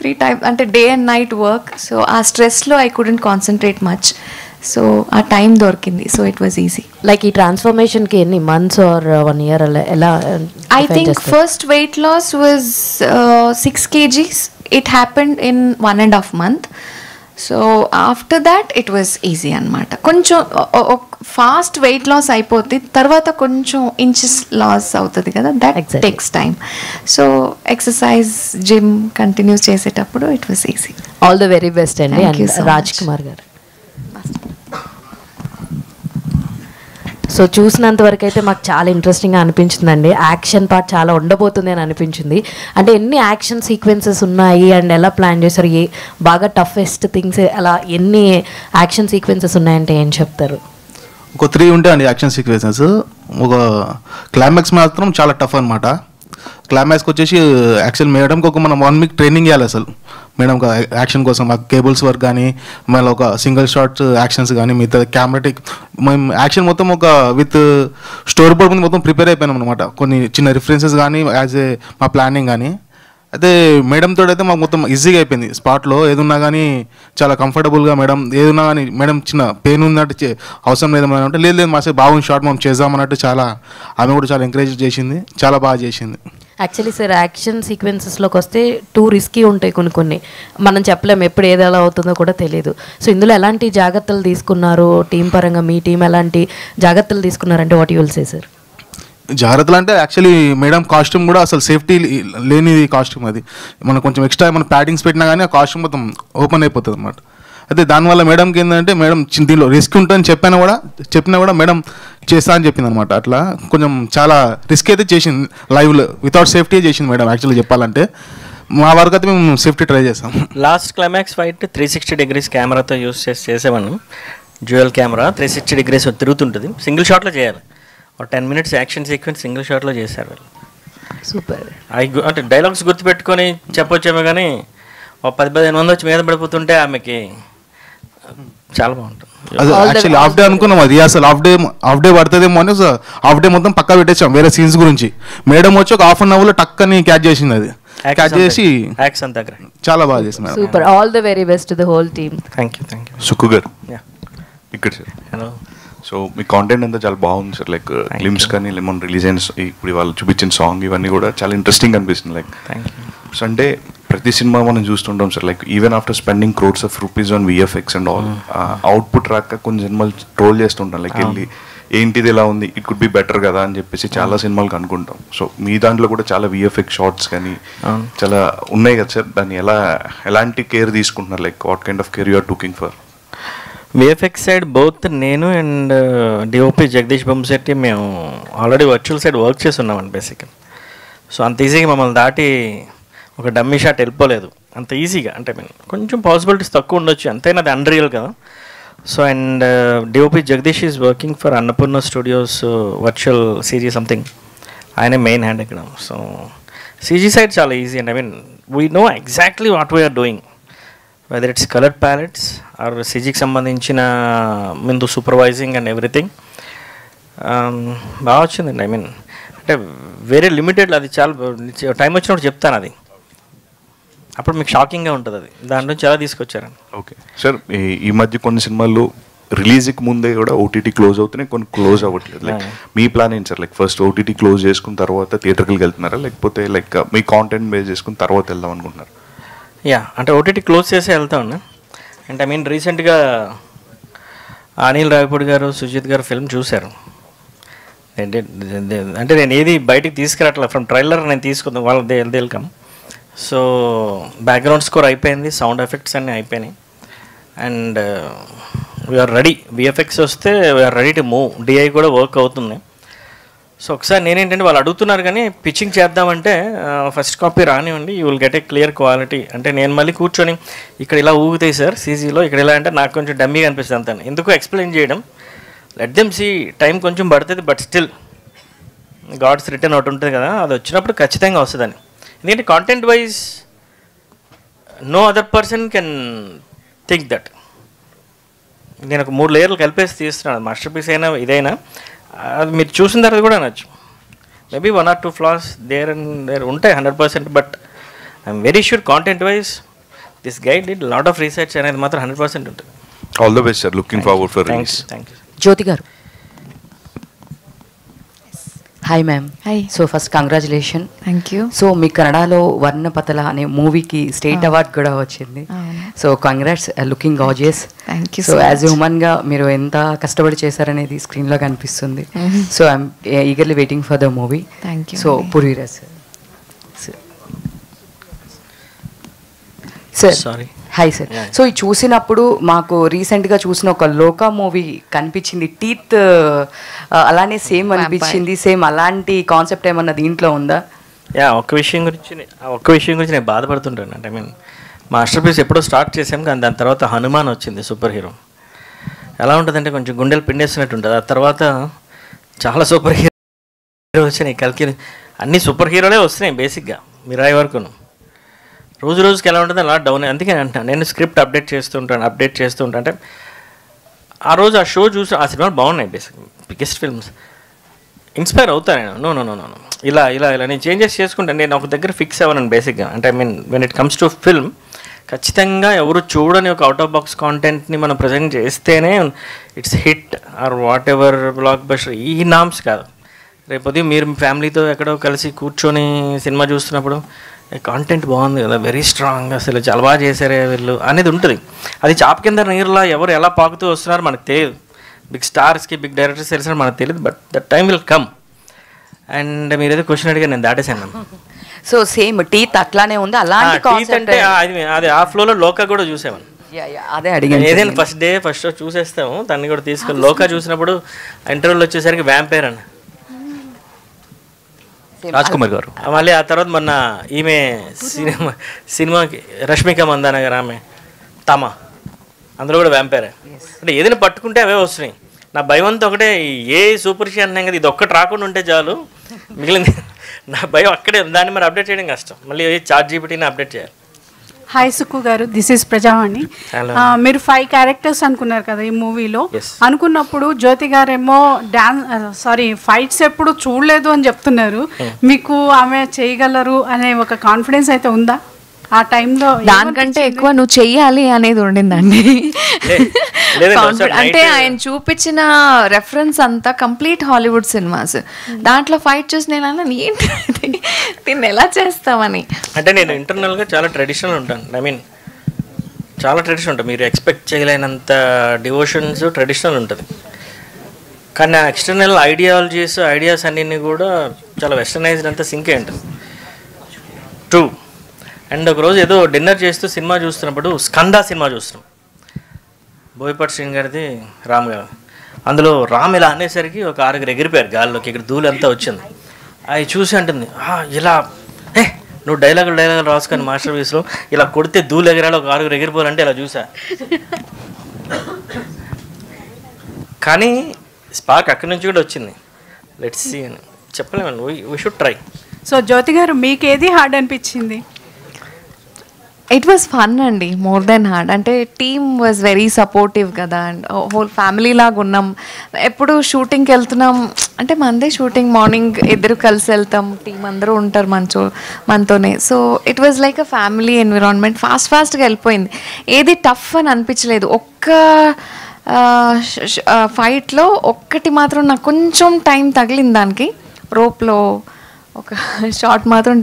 S1: 3 types అంటే day and night work. So ఆ స్ట్రెస్లో I couldn't concentrate much. So ఆ టైం దొరికింది. So it was easy.
S8: Like ఈ ట్రాన్స్ఫర్మేషన్కి ఎన్ని మంత్స్ ఆర్ 1 year ఎలా?
S1: I think first weight loss was 6 kgs. It happened in 1.5 months. So after that it was easy అనమాట. కొంచెం fast weight loss అయిపోతుంది, తర్వాత కొంచెం ఇంచెస్ లాస్ అవుతుంది కదా, that takes time. So exercise, gym continues చేసేటప్పుడు it was easy.
S8: All the very best అండి. రాజ్ కుమార్ గారు, సో చూసినంత వరకు అయితే మాకు చాలా ఇంట్రెస్టింగ్గా అనిపించిందండి. యాక్షన్ పార్ట్ చాలా ఉండబోతుంది అని అనిపించింది. అంటే ఎన్ని యాక్షన్ సీక్వెన్సెస్ ఉన్నాయి అండ్ ఎలా ప్లాన్ చేశారు, బాగా టఫెస్ట్ థింగ్స్, అలా ఎన్ని యాక్షన్ సీక్వెన్సెస్ ఉన్నాయంటే ఏం చెప్తారు?
S9: ఒక 3 ఉంటాయండి యాక్షన్ సీక్వెన్సెస్. ఒక క్లైమాక్స్ మాత్రం చాలా టఫ్ అనమాట. క్లైమాక్స్కి వచ్చేసి యాక్చువల్ మేడంకి ఒక మనం 1 వీక్ ట్రైనింగ్ ఇవ్వాలి అసలు మేడం యాక్షన్ కోసం ఆ కేబుల్స్ వర్క్ కానీ మళ్ళీ ఒక సింగిల్ షాట్స్ యాక్షన్స్ కానీ మిగతా కెమెరాటిక్ మేము యాక్షన్ మొత్తం ఒక విత్ స్టోరీ బోర్డ్ ముందు మొత్తం ప్రిపేర్ అయిపోయినాం అనమాట. కొన్ని చిన్న రిఫరెన్సెస్ కానీ యాజ్ ఏ మా ప్లానింగ్ కానీ. అయితే మేడంతో అయితే మాకు మొత్తం ఈజీగా అయిపోయింది. స్పాట్లో ఏదున్నా కానీ చాలా కంఫర్టబుల్గా మేడం ఏదున్నా కానీ మేడం చిన్న పెయిన్ ఉన్నట్టు అవసరం లేదమ్మా అంటే లేదు మాసే బాగుంది షార్ట్ మనం చేద్దామన్నట్టు చాలా ఆమె కూడా చాలా ఎంకరేజ్ చేసింది, చాలా బాగా చేసింది.
S8: యాక్చువల్లీ సార్ యాక్షన్ సీక్వెన్సెస్లోకి వస్తే టూ రిస్కీ ఉంటాయి కొన్ని మనం చెప్పలేము ఎప్పుడు ఏది ఎలా అవుతుందో కూడా తెలియదు. సో ఇందులో ఎలాంటి జాగ్రత్తలు తీసుకున్నారు టీం పరంగా, మీ టీం ఎలాంటి జాగ్రత్తలు తీసుకున్నారంటే what you will say sir?
S9: జాగ్రత్తలు అంటే యాక్చువల్లీ మేడం కాస్ట్యూమ్ కూడా అసలు సేఫ్టీ లేని కాస్ట్యూమ్ అది. మనం కొంచెం ఎక్స్ట్రా మన ప్యాడింగ్స్ పెట్టినా కానీ ఆ కాస్ట్యూమ్ మొత్తం ఓపెన్ అయిపోతుంది అనమాట. అయితే దానివల్ల మేడంకి ఏంటంటే మేడం దీనిలో రిస్క్ ఉంటుందని చెప్పినా కూడా మేడం చేస్తా అని చెప్పింది అనమాట. అట్లా కొంచెం చాలా రిస్క్ అయితే చేసింది, లైవ్లో వితౌట్ సేఫ్టీ చేసింది మేడం. యాక్చువల్లీ చెప్పాలంటే మా వరకు అయితే మేము సేఫ్టీ ట్రై చేస్తాం.
S3: లాస్ట్ క్లైమాక్స్ ఫైట్ 360 degrees కెమెరాతో యూస్ చేసేవాళ్ళం. డ్యూయల్ కెమెరా 360 degrees తిరుగుతుంటుంది, సింగిల్ షాట్లో చేయాలి. ఒక 10 minutes యాక్షన్ సీక్వెన్స్ సింగిల్ షాట్లో చేశారు వాళ్ళు.
S8: సూపర్.
S3: అంటే డైలాగ్స్ గుర్తుపెట్టుకొని చెప్పొచ్చేమో కానీ ఒక 10-15 మంది వచ్చి మీద పడిపోతుంటే ఆమెకి చాలా బాగుంటుంది.
S9: అది యాక్చువల్లీ హాఫ్ డే అనుకున్నాం, అది అసలు హాఫ్ డే పడుతుందేమో అని హాఫ్ డే మొత్తం పక్కా పెట్టేసాం వేరే సీన్స్ గురించి. మేడం వచ్చి ఒక 1/2 hour లో టక్కని క్యాచ్ చేసింది, అది క్యాచ్ చేసి చాలా బాగా చేసింది.
S8: Super, all the very best to the whole team.
S3: Thank you.
S7: Sukku గారు ఇక్కడ సార్. హలో. సో మీ కాంటెంట్ అంతా చాలా బాగుంది సార్. లైక్ గ్లిమ్స్ కానీ లెమన్ రిలీజ్ అయిన ఇప్పుడు వాళ్ళు చూపించిన సాంగ్ ఇవన్నీ కూడా చాలా ఇంట్రెస్టింగ్ అనిపిస్తుంది. లైక్ సో అంటే ప్రతి సినిమా మనం చూస్తుంటాం sir, like even after spending crores of rupees on VFX and all, output రాక కొన్ని సినిమాలు ట్రోల్ చేస్తుంటాం. లైక్ వెళ్ళి ఏంటిది ఎలా ఉంది, ఇట్ కుడ్ బి బెటర్ కదా అని చెప్పేసి చాలా సినిమాలకు అనుకుంటాం. సో మీ దాంట్లో కూడా చాలా VFX షార్ట్స్ కానీ చాలా ఉన్నాయి కదా సార్, దాన్ని ఎలాంటి కేర్ తీసుకుంటున్నారు? Like what kind of care you are looking for?
S3: VFX side both నేను అండ్ DOP జగదీష్ బొమ్మశెట్టి మేము ఆల్రెడీ వర్చువల్ సైడ్ వర్క్ చేసి ఉన్నామండి బేసిక్గా. సో అంత ఈజీగా మమ్మల్ని దాటి ఒక డమ్మీ షాట్ వెళ్ళిపోలేదు అంత ఈజీగా. అంటే కొంచెం పాసిబిలిటీస్ తక్కువ ఉండొచ్చు, అంతైనా అది అన్రియల్ కదా. So and DOP Jagadish is working for Annapurna studios virtual CG something, ఆయనే మెయిన్ హ్యాండ్ ఇక్కడ. సో CG సైడ్ చాలా ఈజీ అండి. We know exactly what we are doing, whether it's colour palettes are CGకి సంబంధించిన ముందు సూపర్వైజింగ్ అండ్ ఎవ్రీథింగ్ బాగా వచ్చిందండి. అంటే వేరే లిమిటెడ్, అది చాలా టైం వచ్చినప్పుడు చెప్తాను, అది అప్పుడు మీకు షాకింగ్గా ఉంటుంది. అది దాని నుంచి ఎలా తీసుకొచ్చారండి.
S7: ఓకే సార్, ఈ మధ్య కొన్ని సినిమాలు రిలీజ్కి ముందే కూడా OTT క్లోజ్ అవుతున్నాయి, కొన్ని క్లోజ్ అవ్వట్లేదు. లైక్ మీ ప్లాన్ ఏంటి sir? Like first OTT close చేసుకున్న తర్వాత థియేటర్కి వెళ్తున్నారా, లేకపోతే లైక్ మీ కాంటెంట్ బేస్ చేసుకుని తర్వాత వెళ్దాం అనుకుంటున్నారు?
S3: అంటే OTT క్లోజ్ చేసే వెళ్తామన్నా. అంటే రీసెంట్గా అనిల్ రావిపూడి గారు, సుజిత్ గారు ఫిల్మ్ చూశారు. అంటే నేను ఏది బయటికి తీసుకురావట్లేదు, ఫ్రమ్ ట్రైలర్ నేను తీసుకుందాం, వాళ్ళ వెల్కమ్. సో బ్యాక్గ్రౌండ్ స్కోర్ అయిపోయింది, సౌండ్ ఎఫెక్ట్స్ అన్నీ అయిపోయినాయి, అండ్ వీఆర్ రెడీ. VFX వస్తే we're ready to move. DI కూడా వర్క్ అవుతుంది. సో ఒకసారి నేనేంటంటే వాళ్ళు అడుగుతున్నారు కానీ పిచ్చింగ్ చేద్దామంటే ఫస్ట్ కాపీ రానివ్వండి, you will get a clear quality. అంటే నేను మళ్ళీ కూర్చొని ఇక్కడ ఇలా ఊగుతాయి సార్ CGలో, ఇక్కడ ఇలా అంటే నాకు కొంచెం డమ్మీగా అనిపిస్తుంది అంతా. ఎందుకు ఎక్స్ప్లెయిన్ చేయడం, లెట్ దెమ్ సీ, టైం కొంచెం పడుతుంది, బట్ స్టిల్ గాడ్స్ రిటర్న్ ఒకటి ఉంటుంది కదా, అది వచ్చినప్పుడు ఖచ్చితంగా వస్తుందని. ఎందుకంటే content wise no other person can think that. నేను ఒక 3 లేయర్లు కలిపేసి తీస్తున్నాను, మాస్టర్ పీస్ అయినా ఇదైనా. అది మీరు చూసిన తర్వాత కూడా అనొచ్చు, మేబీ 1 or 2 ఫ్లాస్ దేర్ ఉంటాయి 100%, but I'm very sure content wise this guide did lot of research అనేది మాత్రం 100% ఉంటుంది.
S7: All the best sir, looking forward for release.
S3: Thank you.
S10: Jyothi garu. Hi ma'am.
S1: Hi.
S10: So first congratulation.
S1: Thank you.
S10: So మీ కన్నడలో వర్ణపతల అనే మూవీకి state award కూడా వచ్చింది. So congrats, looking gorgeous.
S1: Thank you.
S10: So as a ఉమెన్గా మీరు ఎంత కష్టపడి చేశారనేది స్క్రీన్లో కనిపిస్తుంది. So I'm eagerly waiting for the movie.
S1: Thank you.
S10: So Puriraj sir.
S3: Sorry.
S10: Hi sir. So ఇది చూసినప్పుడు మాకు రీసెంట్గా చూసిన ఒక లోకా మూవీ కనిపించింది, టీత్ అలానే సేమ్ అనిపించింది. సేమ్ అలాంటి కాన్సెప్ట్ ఏమన్నా దీంట్లో ఉందా?
S3: ఒక్క విషయం గురించి నేను బాధపడుతుంటాను. అంటే మాస్టర్ పీస్ ఎప్పుడో స్టార్ట్ చేసాం, కానీ దాని తర్వాత హనుమాన్ వచ్చింది సూపర్ హీరో. ఎలా ఉంటుందంటే కొంచెం గుండెలు పిండేస్తున్నట్టు ఉంటుంది. ఆ తర్వాత చాలా సూపర్ హీరో వచ్చినాయి, కల్కి అన్ని సూపర్ హీరోలే వస్తున్నాయి బేసిక్గా మిరాయి వరకును. రోజు రోజుకి ఎలా ఉంటుంది అలా డౌన్. అందుకే అంటాను నేను స్క్రిప్ట్ అప్డేట్ చేస్తూ ఉంటాను. అంటే ఆ రోజు ఆ షో చూసి ఆ సినిమాలు బాగున్నాయి. బేసిక్ బిగ్గెస్ట్ ఫిల్మ్స్ ఇన్స్పైర్ అవుతాను నేను. నో ఇలా నేను చేంజెస్ చేసుకుంటాను. నేను ఒక దగ్గర ఫిక్స్ అవ్వను బేసిక్గా. అంటే I mean when it comes to film ఖచ్చితంగా ఎవరు చూడని ఒక అవుట్ ఆఫ్ బాక్స్ కాంటెంట్ని మనం ప్రజెంట్ చేస్తేనే it's hit or what ever block buster. ఈ నామ్స్ కాదు. రేపు మీరు ఫ్యామిలీతో ఎక్కడో కలిసి కూర్చొని సినిమా చూస్తున్నప్పుడు కాంటెంట్ బాగుంది కదా, వెరీ స్ట్రాంగ్, అసలు చాలా బాగా చేశారే వీళ్ళు అనేది ఉంటుంది. అది చాప కింద నీరులా ఎవరు ఎలా పాకుతూ వస్తున్నారో మనకు తెలియదు. బిగ్ స్టార్స్కి బిగ్ డైరెక్టర్స్ తెలిసిన మనకు తెలియదు. But that time will come. And మీరు ఏదో క్వశ్చన్ అడిగారు, నేను దాటేసాను.
S10: సో సేమ్ టీత్ అట్లానే ఉంది. అలాంటి
S3: టీత్ అంటే అది ఆ ఫ్లోలో లోకా కూడా చూసామని.
S10: అదే అడిగాను.
S3: ఏదైనా ఫస్ట్ షో చూసేస్తాము, దాన్ని కూడా తీసుకొని లోకా చూసినప్పుడు ఇంటర్వ్యూలో వచ్చేసరికి వ్యాంపైర్ అని
S11: రాజ్ కుమార్ గారు.
S3: మళ్ళీ ఆ తర్వాత మొన్న ఈమె సినిమాకి రష్మిక మందాన గారు, ఆమె తమ అందులో కూడా వ్యాంపైర్. అంటే ఏదైనా పట్టుకుంటే అవే వస్తున్నాయి. నా భయం అంతా ఒకటే, ఏ సూపర్ షీ అన్నాం కదా, ఇది ఒక్కటి రాకుండా ఉంటే చాలు, మిగిలింది నా భయం అక్కడే. దాన్ని మరి అప్డేట్ చేయడం కష్టం. మళ్ళీ చాట్ జీపీటీని అప్డేట్ చేయాలి.
S12: హాయ్ సుక్కు గారు, దిస్ ఈస్ ప్రజావాణి. మీరు 5 క్యారెక్టర్స్ అనుకున్నారు కదా ఈ మూవీలో. అనుకున్నప్పుడు జ్యోతి గారేమో ఫైట్స్ ఎప్పుడు చూడలేదు అని చెప్తున్నారు. మీకు ఆమె చేయగలరు అనే ఒక కాన్ఫిడెన్స్ అయితే ఉందా ఆ టైంలో?
S1: దానికంటే ఎక్కువ నువ్వు చెయ్యాలి అనేది ఉండిందండి. అంటే ఆయన చూపించిన రెఫరెన్స్ అంతా కంప్లీట్ హాలీవుడ్ సినిమాస్. దాంట్లో ఫైట్ చూసి నేను అన్నాను ఏంటి దీన్ని ఎలా చేస్తామని.
S3: అంటే నేను ఇంటర్నల్గా చాలా ట్రెడిషనల్ ఉంటాను. ఐ మీన్ చాలా ట్రెడిషనల్ ఉంటుంది. మీరు ఎక్స్పెక్ట్ చేయలేనంత డివోషన్స్ ట్రెడిషనల్ ఉంటుంది. కానీ ఆ ఎక్స్టర్నల్ ఐడియాస్ అన్నీ కూడా చాలా వెస్టర్నైజ్డ్ అంతా సింకే ఉంటుంది. ట్రూ. అండ్ ఒకరోజు ఏదో డిన్నర్ చేస్తూ సినిమా చూస్తున్నప్పుడు స్కంద సినిమా చూస్తున్నాం, బోయపాటి శ్రీని గారిది, రామ్ గారు. అందులో రామ్ ఇలా అనేసరికి ఒక 6 ఎగిరిపోయారు గాల్లోకి. ఇక్కడ ధూళి అంతా వచ్చింది. అవి చూసి అంటుంది, ఇలా నువ్వు డైలాగులు రాసుకొని మాస్టర్ పీస్లో ఇలా కొడితే ధూళి ఎగిరాలి, ఒక 6 ఎగిరిపోవాలంటే ఇలా చూసా. కానీ స్పార్క్ అక్కడి నుంచి కూడా వచ్చింది. లెట్స్ సీ అని చెప్పలేమండి. We should try.
S12: So Jyothi గారు, మీకు ఏది హార్డ్ అనిపించింది?
S1: ఇట్ వాజ్ ఫన్ అండి, మోర్ దెన్ హార్డ్. అంటే టీమ్ వాజ్ వెరీ సపోర్టివ్ కదా, అండ్ హోల్ ఫ్యామిలీ లాగా ఉన్నాం. ఎప్పుడు షూటింగ్కి వెళ్తున్నాం అంటే మనదే షూటింగ్, మార్నింగ్ ఇద్దరు కలిసి వెళ్తాం, టీం అందరూ ఉంటారు మనతోనే. So it was like a family environment. ఫాస్ట్గా వెళ్ళిపోయింది. ఏది టఫ్ అని అనిపించలేదు. ఒక్క ఫైట్లో ఒక్కటి మాత్రం నాకు కొంచెం టైం తగిలింది. దానికి రోప్లో ఒక షార్ట్ మాత్రం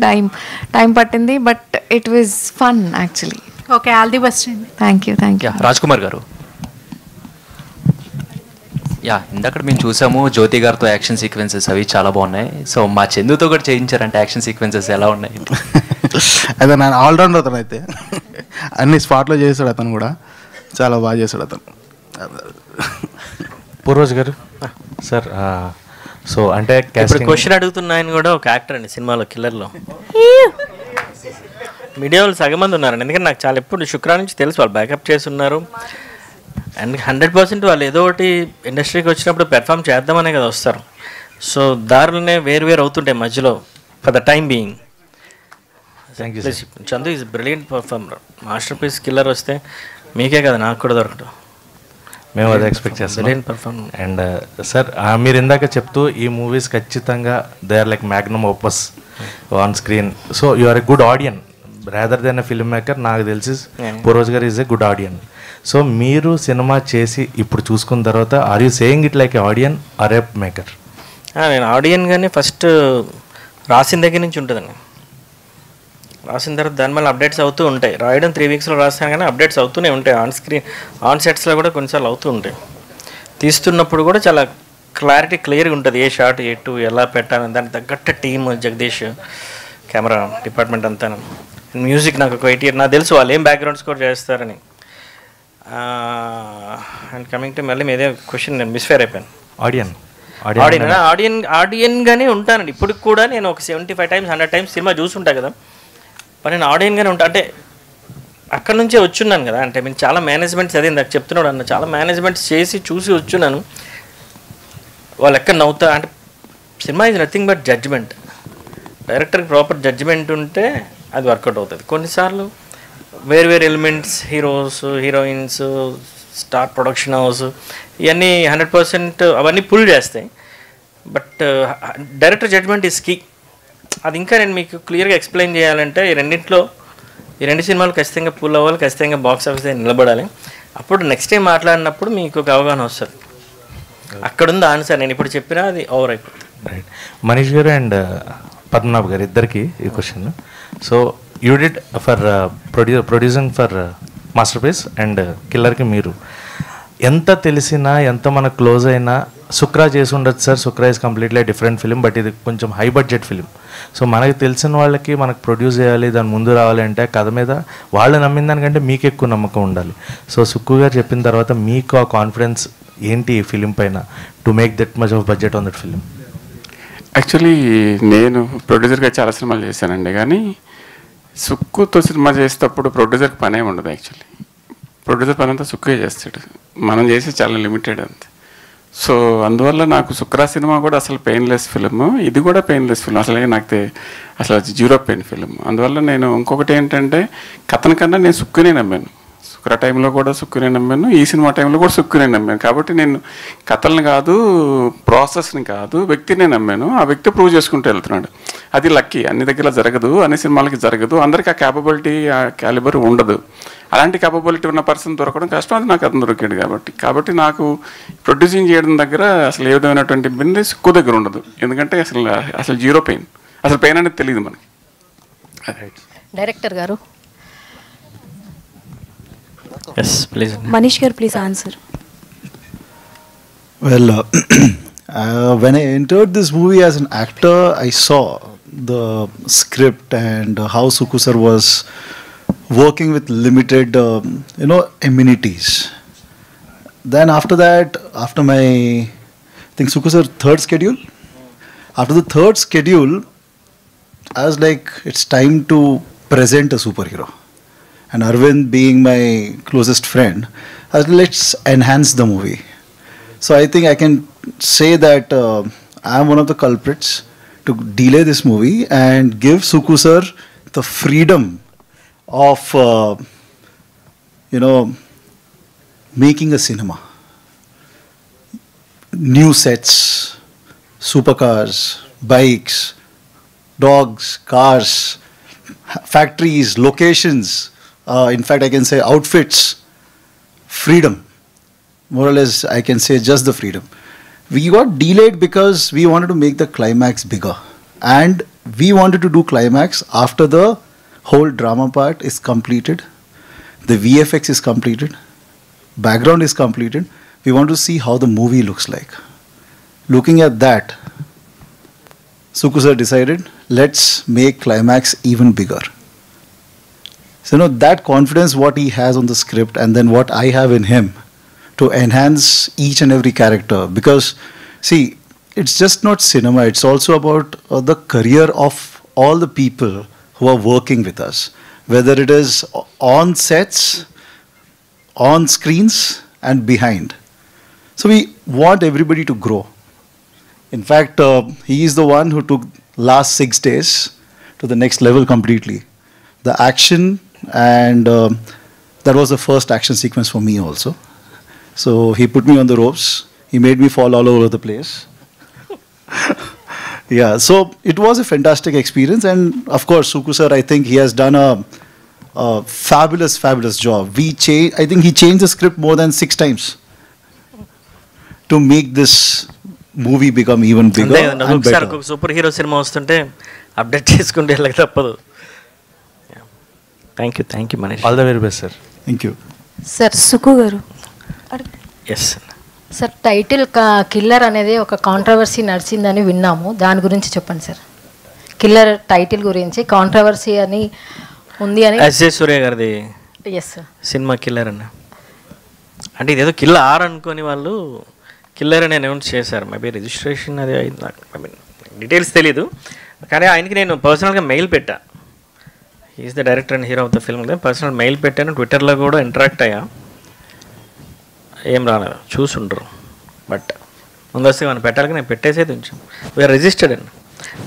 S1: టైం పట్టింది. But it was fun actually.
S12: Okay, all the best.
S1: Thank you.
S11: Raj Kumar గారు. ఇందాక మేము చూసాము జ్యోతి గారితో యాక్షన్ సీక్వెన్సెస్ అవి చాలా బాగున్నాయి. సో మా చందుతో కూడా చేయించారంటే యాక్షన్ సీక్వెన్సెస్ ఎలా ఉన్నాయి?
S9: అయితే నేను ఆల్రౌండర్ అతను, అయితే అన్ని స్పాట్లో చేశాడు అతను కూడా, చాలా బాగా చేశాడు అతను.
S4: పూర్వజ్ గారు సార్, సో అంటే
S3: క్వశ్చన్ అడుగుతున్న ఆయన కూడా ఒక యాక్టర్ అండి సినిమాలో, కిల్లర్లో. మీడియా వాళ్ళు సగం మంది ఉన్నారండి. ఎందుకంటే నాకు చాలా ఎప్పుడు శుక్రవారం నుంచి తెలుసు వాళ్ళు బ్యాకప్ చేసి ఉన్నారు. అండ్ 100% వాళ్ళు ఏదో ఒకటి ఇండస్ట్రీకి వచ్చినప్పుడు పెర్ఫామ్ చేద్దామనే కదా వస్తారు. సో దారులనే వేరు అవుతుంటాయి మధ్యలో for the time being. Chandu is brilliant performer. Masterpiece killer వస్తే మీకే కదా నాకు కూడా దొరకటం.
S4: మేము అదే ఎక్స్పెక్ట్ చేస్తాం. అండ్ సార్, మీరు ఇందాక చెప్తూ ఈ మూవీస్ ఖచ్చితంగా they are like magnum opus on screen. So you are a good audience rather than a film maker. నాకు తెలిసి పూర్వజ్ గారు is a good audience. So మీరు సినిమా చేసి ఇప్పుడు చూసుకున్న తర్వాత are you saying it like a audience or a maker?
S3: నేను ఆడియన్గానే ఫస్ట్ రాసిన దగ్గర నుంచి ఉంటుందండి. రాసిన తర్వాత దాని వల్ల అప్డేట్స్ అవుతూ ఉంటాయి. రాయడం 3 వీక్స్లో రాస్తాను కానీ అప్డేట్స్ అవుతూనే ఉంటాయి. ఆన్ స్క్రీన్ ఆన్ సెట్స్లో కూడా కొన్నిసార్లు అవుతూ ఉంటాయి. తీస్తున్నప్పుడు కూడా చాలా క్లియర్గా ఉంటుంది. ఏ షాట్ ఎటు ఎలా పెట్టాలని దానికి తగ్గట్టు టీమ్, జగదీష్, కెమెరా డిపార్ట్మెంట్ అంతా, మ్యూజిక్ నాకు ఒక 8 years నాకు తెలుసు వాళ్ళు ఏం బ్యాక్గ్రౌండ్ స్కోర్ చేస్తారని. అండ్ కమింగ్ టు మళ్ళీ మీదే క్వశ్చన్, నేను మిస్ఫేర్ అయిపోయాను. ఆడియన్గానే ఉంటానండి ఇప్పుడు కూడా. నేను ఒక 75 times 100 times సినిమా చూసుంటా కదా, మరి నేను ఆడియన్గానే ఉంటాను. అంటే అక్కడ నుంచే వచ్చున్నాను కదా. అంటే నేను చాలా మేనేజ్మెంట్స్, అదే నాకు చెప్తున్నాడు అన్న, చాలా మేనేజ్మెంట్స్ చేసి చూసి వచ్చున్నాను. వాళ్ళు ఎక్కడ నవ్వుతా అంటే సినిమా ఈజ్ నథింగ్ బట్ జడ్జ్మెంట్. డైరెక్టర్కి ప్రాపర్ జడ్జిమెంట్ ఉంటే అది వర్కౌట్ అవుతుంది. కొన్నిసార్లు వేరు వేరు elements, heroes, heroines, star production house, ఇవన్నీ 100% అవన్నీ పుల్ చేస్తాయి. But director judgment is key. అది ఇంకా నేను మీకు క్లియర్గా ఎక్స్ప్లెయిన్ చేయాలంటే ఈ రెండు సినిమాలు ఖచ్చితంగా పుల్ అవ్వాలి, ఖచ్చితంగా బాక్స్ ఆఫీస్ నిలబడాలి. అప్పుడు నెక్స్ట్ టైం మాట్లాడినప్పుడు మీకు ఒక అవగాహన వస్తుంది. అక్కడుంది ఆన్సర్, నేను ఇప్పుడు చెప్పినా అది ఓవర్ అయిపోతుంది.
S4: రైట్. మనీష్ గారు అండ్ పద్మనాభ్ గారు ఇద్దరికి ఈ question. So you did for producing for masterpiece and కిల్లర్కి మీరు ఎంత తెలిసినా ఎంత మనకు క్లోజ్ అయినా శుక్రా చేసి ఉండొచ్చు sir. Shukra is completely different film, but ఇది కొంచెం హై బడ్జెట్ ఫిలిం. సో మనకు తెలిసిన వాళ్ళకి మనకు ప్రొడ్యూస్ చేయాలి, దాని ముందు రావాలి అంటే కథ మీద వాళ్ళు నమ్మిన దానికంటే మీకు ఎక్కువ నమ్మకం ఉండాలి. సో సుక్కు గారు చెప్పిన తర్వాత మీకు ఆ కాన్ఫిడెన్స్ ఏంటి ఈ ఫిలిం పైన to make that much of budget on that film?
S13: Actually నేను ప్రొడ్యూసర్గా చాలా సినిమాలు చేశానండి, కానీ సుక్కుతో సినిమా చేసేటప్పుడు ప్రొడ్యూసర్కి పనే ఉండదు. యాక్చువల్లీ ప్రొడ్యూసర్ పని అంతా సుక్కే చేస్తాడు, మనం చేసి చాలా లిమిటెడ్ అంతే. సో అందువల్ల నాకు శుక్రా సినిమా కూడా అసలు పెయిన్లెస్ ఫిలిం, ఇది కూడా పెయిన్లెస్ ఫిలిం. అసలు జీరో పెయిన్ ఫిలిం. అందువల్ల నేను ఇంకొకటి ఏంటంటే కథన కన్నా నేను సుక్కునే నమ్మాను. శుక్ర టైంలో కూడా సుక్కునే నమ్మాను, ఈ సినిమా టైంలో కూడా సుక్కునే నమ్మాను. కాబట్టి నేను కథలను కాదు, ప్రాసెస్ని కాదు, వ్యక్తినే నమ్మాను. ఆ వ్యక్తి ప్రూవ్ చేసుకుంటూ వెళ్తున్నాడు. అది లక్కీ. అన్ని దగ్గర జరగదు, అన్ని సినిమాలకి జరగదు, అందరికీ ఆ క్యాపబిలిటీ, ఆ క్యాలిబర్ ఉండదు. అలాంటి క్యాపబిలిటీ ఉన్న పర్సన్ దొరకడం కష్టం. అది నాకు అతను దొరికాడు కాబట్టి నాకు ప్రొడ్యూసింగ్ చేయడం దగ్గర అసలు ఏ విధమైనటువంటి ఇబ్బంది సుక్కు దగ్గర ఉండదు. ఎందుకంటే అసలు జీరో పెయిన్, అసలు పెయిన్ అనేది తెలియదు మనకి.
S14: డైరెక్టర్ గారు,
S8: మనీష్ గారు please answer.
S5: Well, when I entered this movie as an actor, I saw the script and how Sukku sir was working with limited, amenities. Then after that, after my, I think Sukku sir third schedule. After the third schedule, I was like, it's time to present a superhero. And Arvind being my closest friend, I was like, let's enhance the movie. So I think I can say that I am one of the culprits to delay this movie and give Sukku sir the freedom of, making a cinema. New sets, supercars, bikes, dogs, cars, factories, locations, in fact I can say outfits, freedom. More or less I can say just the freedom. We got delayed because we wanted to make the climax bigger, and we wanted to do climax after the whole drama part is completed, the VFX is completed, background is completed. We want to see how the movie looks like. Looking at that, Sukku sir decided, let's make climax even bigger. So that confidence what he has on the script, and then what I have in him to enhance each and every character. Because see, it's just not cinema, it's also about the career of all the people who are working with us, whether it is on sets, on screens and behind. So we want everybody to grow. In fact, he is the one who took last 6 days to the next level completely. The action, and that was the first action sequence for me also. So he put me on the ropes, he made me fall all over the place. Yeah, so it was a fantastic experience, and of course Sukku sir, I think he has done a fabulous job. I think he changed the script more than 6 times to make this movie become even bigger and better.
S3: Super hero cinema వస్తుంటే update చేసుకుంటే వెళ్ళక తప్పదు. Thank you Manish.
S4: All the very best sir.
S5: Thank you
S8: sir. Sukku గారు,
S3: yes
S14: sir, title killer అనేది ఒక controversy నడిచిందని విన్నాము, దాని గురించి చెప్పండి సార్. కిల్లర్ టైటిల్ గురించి కాంట్రవర్సీ అని ఉంది అని.
S3: ఎస్ఏ సూర్య గారిది సినిమా కిల్లర్ అన్న, అంటే ఇదేదో కిల్లర్ అనుకొని వాళ్ళు కిల్లర్ అని అనౌన్స్ చేశారు. మేబీ రిజిస్ట్రేషన్ అది అయింది, ఐ మీన్ డీటెయిల్స్ తెలీదు. కానీ ఆయనకి నేను పర్సనల్గా మెయిల్ పెట్టా. Is the director and hero of the film. Personal mail పెట్టాను, ట్విట్టర్లో కూడా ఇంటరాక్ట్ అయ్యా. ఏం రాలేదు, చూసుండ్రు. బట్ ముందస్తుగా మనం పెట్టాలి, నేను పెట్టేసేది ఉంచాం. వీఆర్ రిజిస్టర్డ్ అండి.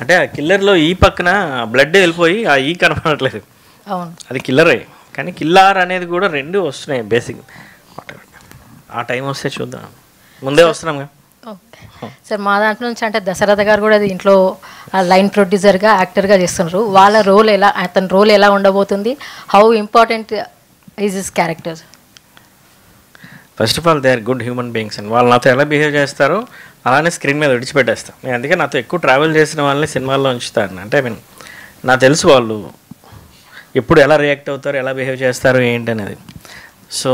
S3: అంటే ఆ కిల్లర్లో ఈ పక్కన బ్లడ్ వెళ్ళిపోయి ఆ ఈ కనపడట్లేదు.
S14: అవును,
S3: అది కిల్లరే, కానీ కిల్లార్ అనేది కూడా రెండు వస్తున్నాయి బేసిక్. ఆ టైం వస్తే చూద్దాం, ముందే వస్తున్నాం కదా.
S14: సార్ మా దాంట్లో నుంచి అంటే దశరథ గారు కూడా దీంట్లో లైన్ ప్రొడ్యూసర్గా యాక్టర్గా చేస్తున్నారు. వాళ్ళ రోల్ ఎలా, అతని రోల్ ఎలా ఉండబోతుంది, how important is his character?
S3: First of all they are good human beings and వాళ్ళు నాతో ఎలా బిహేవ్ చేస్తారో అలానే స్క్రీన్ మీద విడిచిపెట్టేస్తాను. నేను అందుకే నాతో ఎక్కువ ట్రావెల్ చేసిన వాళ్ళని సినిమాల్లో ఉంచుతాను. అంటే ఐ మీన్ నాకు తెలుసు వాళ్ళు ఎప్పుడు ఎలా రియాక్ట్ అవుతారు, ఎలా బిహేవ్ చేస్తారు ఏంటి అనేది. So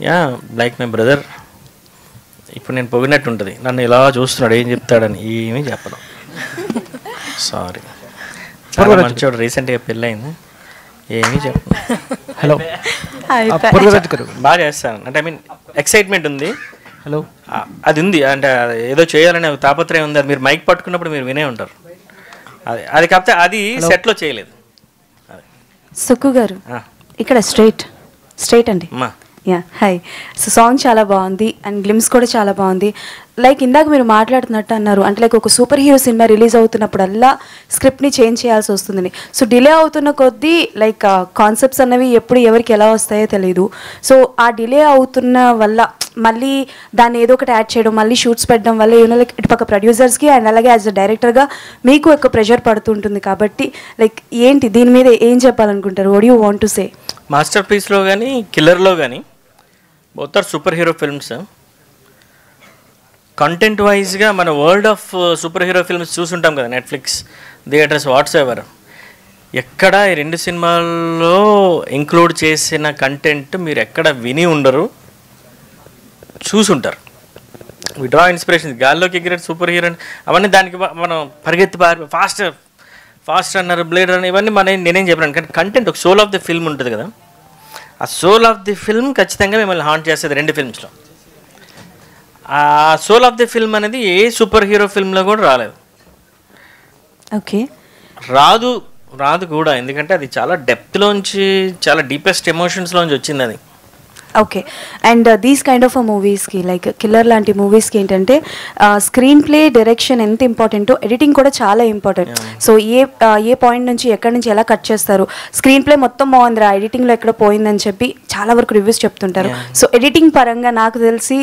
S3: yeah, like my brother. ఇప్పుడు నేను పొగినట్టు ఉంటుంది, నన్ను ఇలా చూస్తున్నాడు ఏం చెప్తాడని, ఏమీ చెప్పడం. సారీ, చాలా మంచోడు, రీసెంట్గా పెళ్ళయింది, ఏమీ చెప్పను.
S15: హలో,
S3: బాగా చేస్తాను. అంటే ఐ మీన్ ఎక్సైట్మెంట్ ఉంది. హలో, అది ఉంది, అంటే ఏదో చేయాలనే తాపత్రయం ఉంది. అది మీరు మైక్ పట్టుకున్నప్పుడు మీరు వినే ఉంటారు. అది కాకపోతే అది సెట్లో చేయలేదు.
S16: సుక్కు గారు ఇక్కడ స్ట్రైట్ అండి. Yeah, hi. సో సాంగ్ చాలా బాగుంది అండ్ గ్లిమ్స్ కూడా చాలా బాగుంది. లైక్ ఇందాక మీరు మాట్లాడుతున్నట్టు అన్నారు, అంటే లైక్ ఒక సూపర్ హీరో సినిమా రిలీజ్ అవుతున్నప్పుడల్లా స్క్రిప్ట్ని చేంజ్ చేయాల్సి వస్తుంది. సో డిలే అవుతున్న కొద్దీ లైక్ కాన్సెప్ట్స్ అన్నవి ఎప్పుడు ఎవరికి ఎలా వస్తాయో తెలియదు. సో ఆ డిలే అవుతున్న వల్ల మళ్ళీ దాన్ని ఏదో ఒకటి యాడ్ చేయడం, మళ్ళీ షూట్స్ పెట్టడం వల్ల యూనో లైక్ ఇటుపక్క ప్రొడ్యూసర్స్కి అండ్ అలాగే యాజ్ అ డైరెక్టర్గా మీకు ఎక్కువ ప్రెషర్ పడుతుంటుంది. కాబట్టి లైక్ ఏంటి దీని మీద ఏం చెప్పాలనుకుంటారు? What you want to say?
S3: మాస్టర్ పీస్లో కానీ కిల్లర్లో కానీ both are super hero films. Content వైజ్గా మన world of super hero films చూసుంటాం కదా, నెట్ఫ్లిక్స్, థియేటర్స్, వాట్స్ ఎవర్. ఎక్కడ ఈ రెండు సినిమాల్లో ఇంక్లూడ్ చేసిన కంటెంట్ మీరు ఎక్కడ విని ఉండరు, చూసుంటారు. We draw inspiration. గాల్లోకి ఎగిరే సూపర్ హీరో అవన్నీ దానికి మనం పరిగెత్తి ఫాస్ట్ అన్నారు, బ్లేడ్ రన్నర్, ఇవన్నీ నేనేం చెప్పాను. కానీ కంటెంట్ ఒక సోల్ ఆఫ్ ది ఫిల్మ్ ఉంటుంది కదా, ఆ సోల్ ఆఫ్ ది ఫిల్మ్ ఖచ్చితంగా మిమ్మల్ని హాంట్ చేస్తుంది రెండు ఫిల్మ్స్లో. ఆ సోల్ ఆఫ్ ది ఫిల్మ్ అనేది ఏ సూపర్ హీరో ఫిల్మ్లో కూడా రాలేదు.
S16: ఓకే,
S3: రాదు కూడా, ఎందుకంటే అది చాలా డెప్త్లోంచి, చాలా డీపెస్ట్ ఎమోషన్స్లోంచి వచ్చింది అది.
S16: Okay, and these kind of మూవీస్కి లైక్ కిల్లర్ లాంటి మూవీస్కి ఏంటంటే స్క్రీన్ ప్లే, డైరెక్షన్ ఎంత ఇంపార్టెంటో ఎడిటింగ్ కూడా చాలా ఇంపార్టెంట్. సో ఏ పాయింట్ నుంచి ఎక్కడి నుంచి ఎలా కట్ చేస్తారు, స్క్రీన్ ప్లే మొత్తం బాగుందిరా, ఎడిటింగ్లో ఎక్కడ పోయిందని చెప్పి చాలా వరకు రివ్యూస్ చెప్తుంటారు. సో ఎడిటింగ్ పరంగా నాకు తెలిసి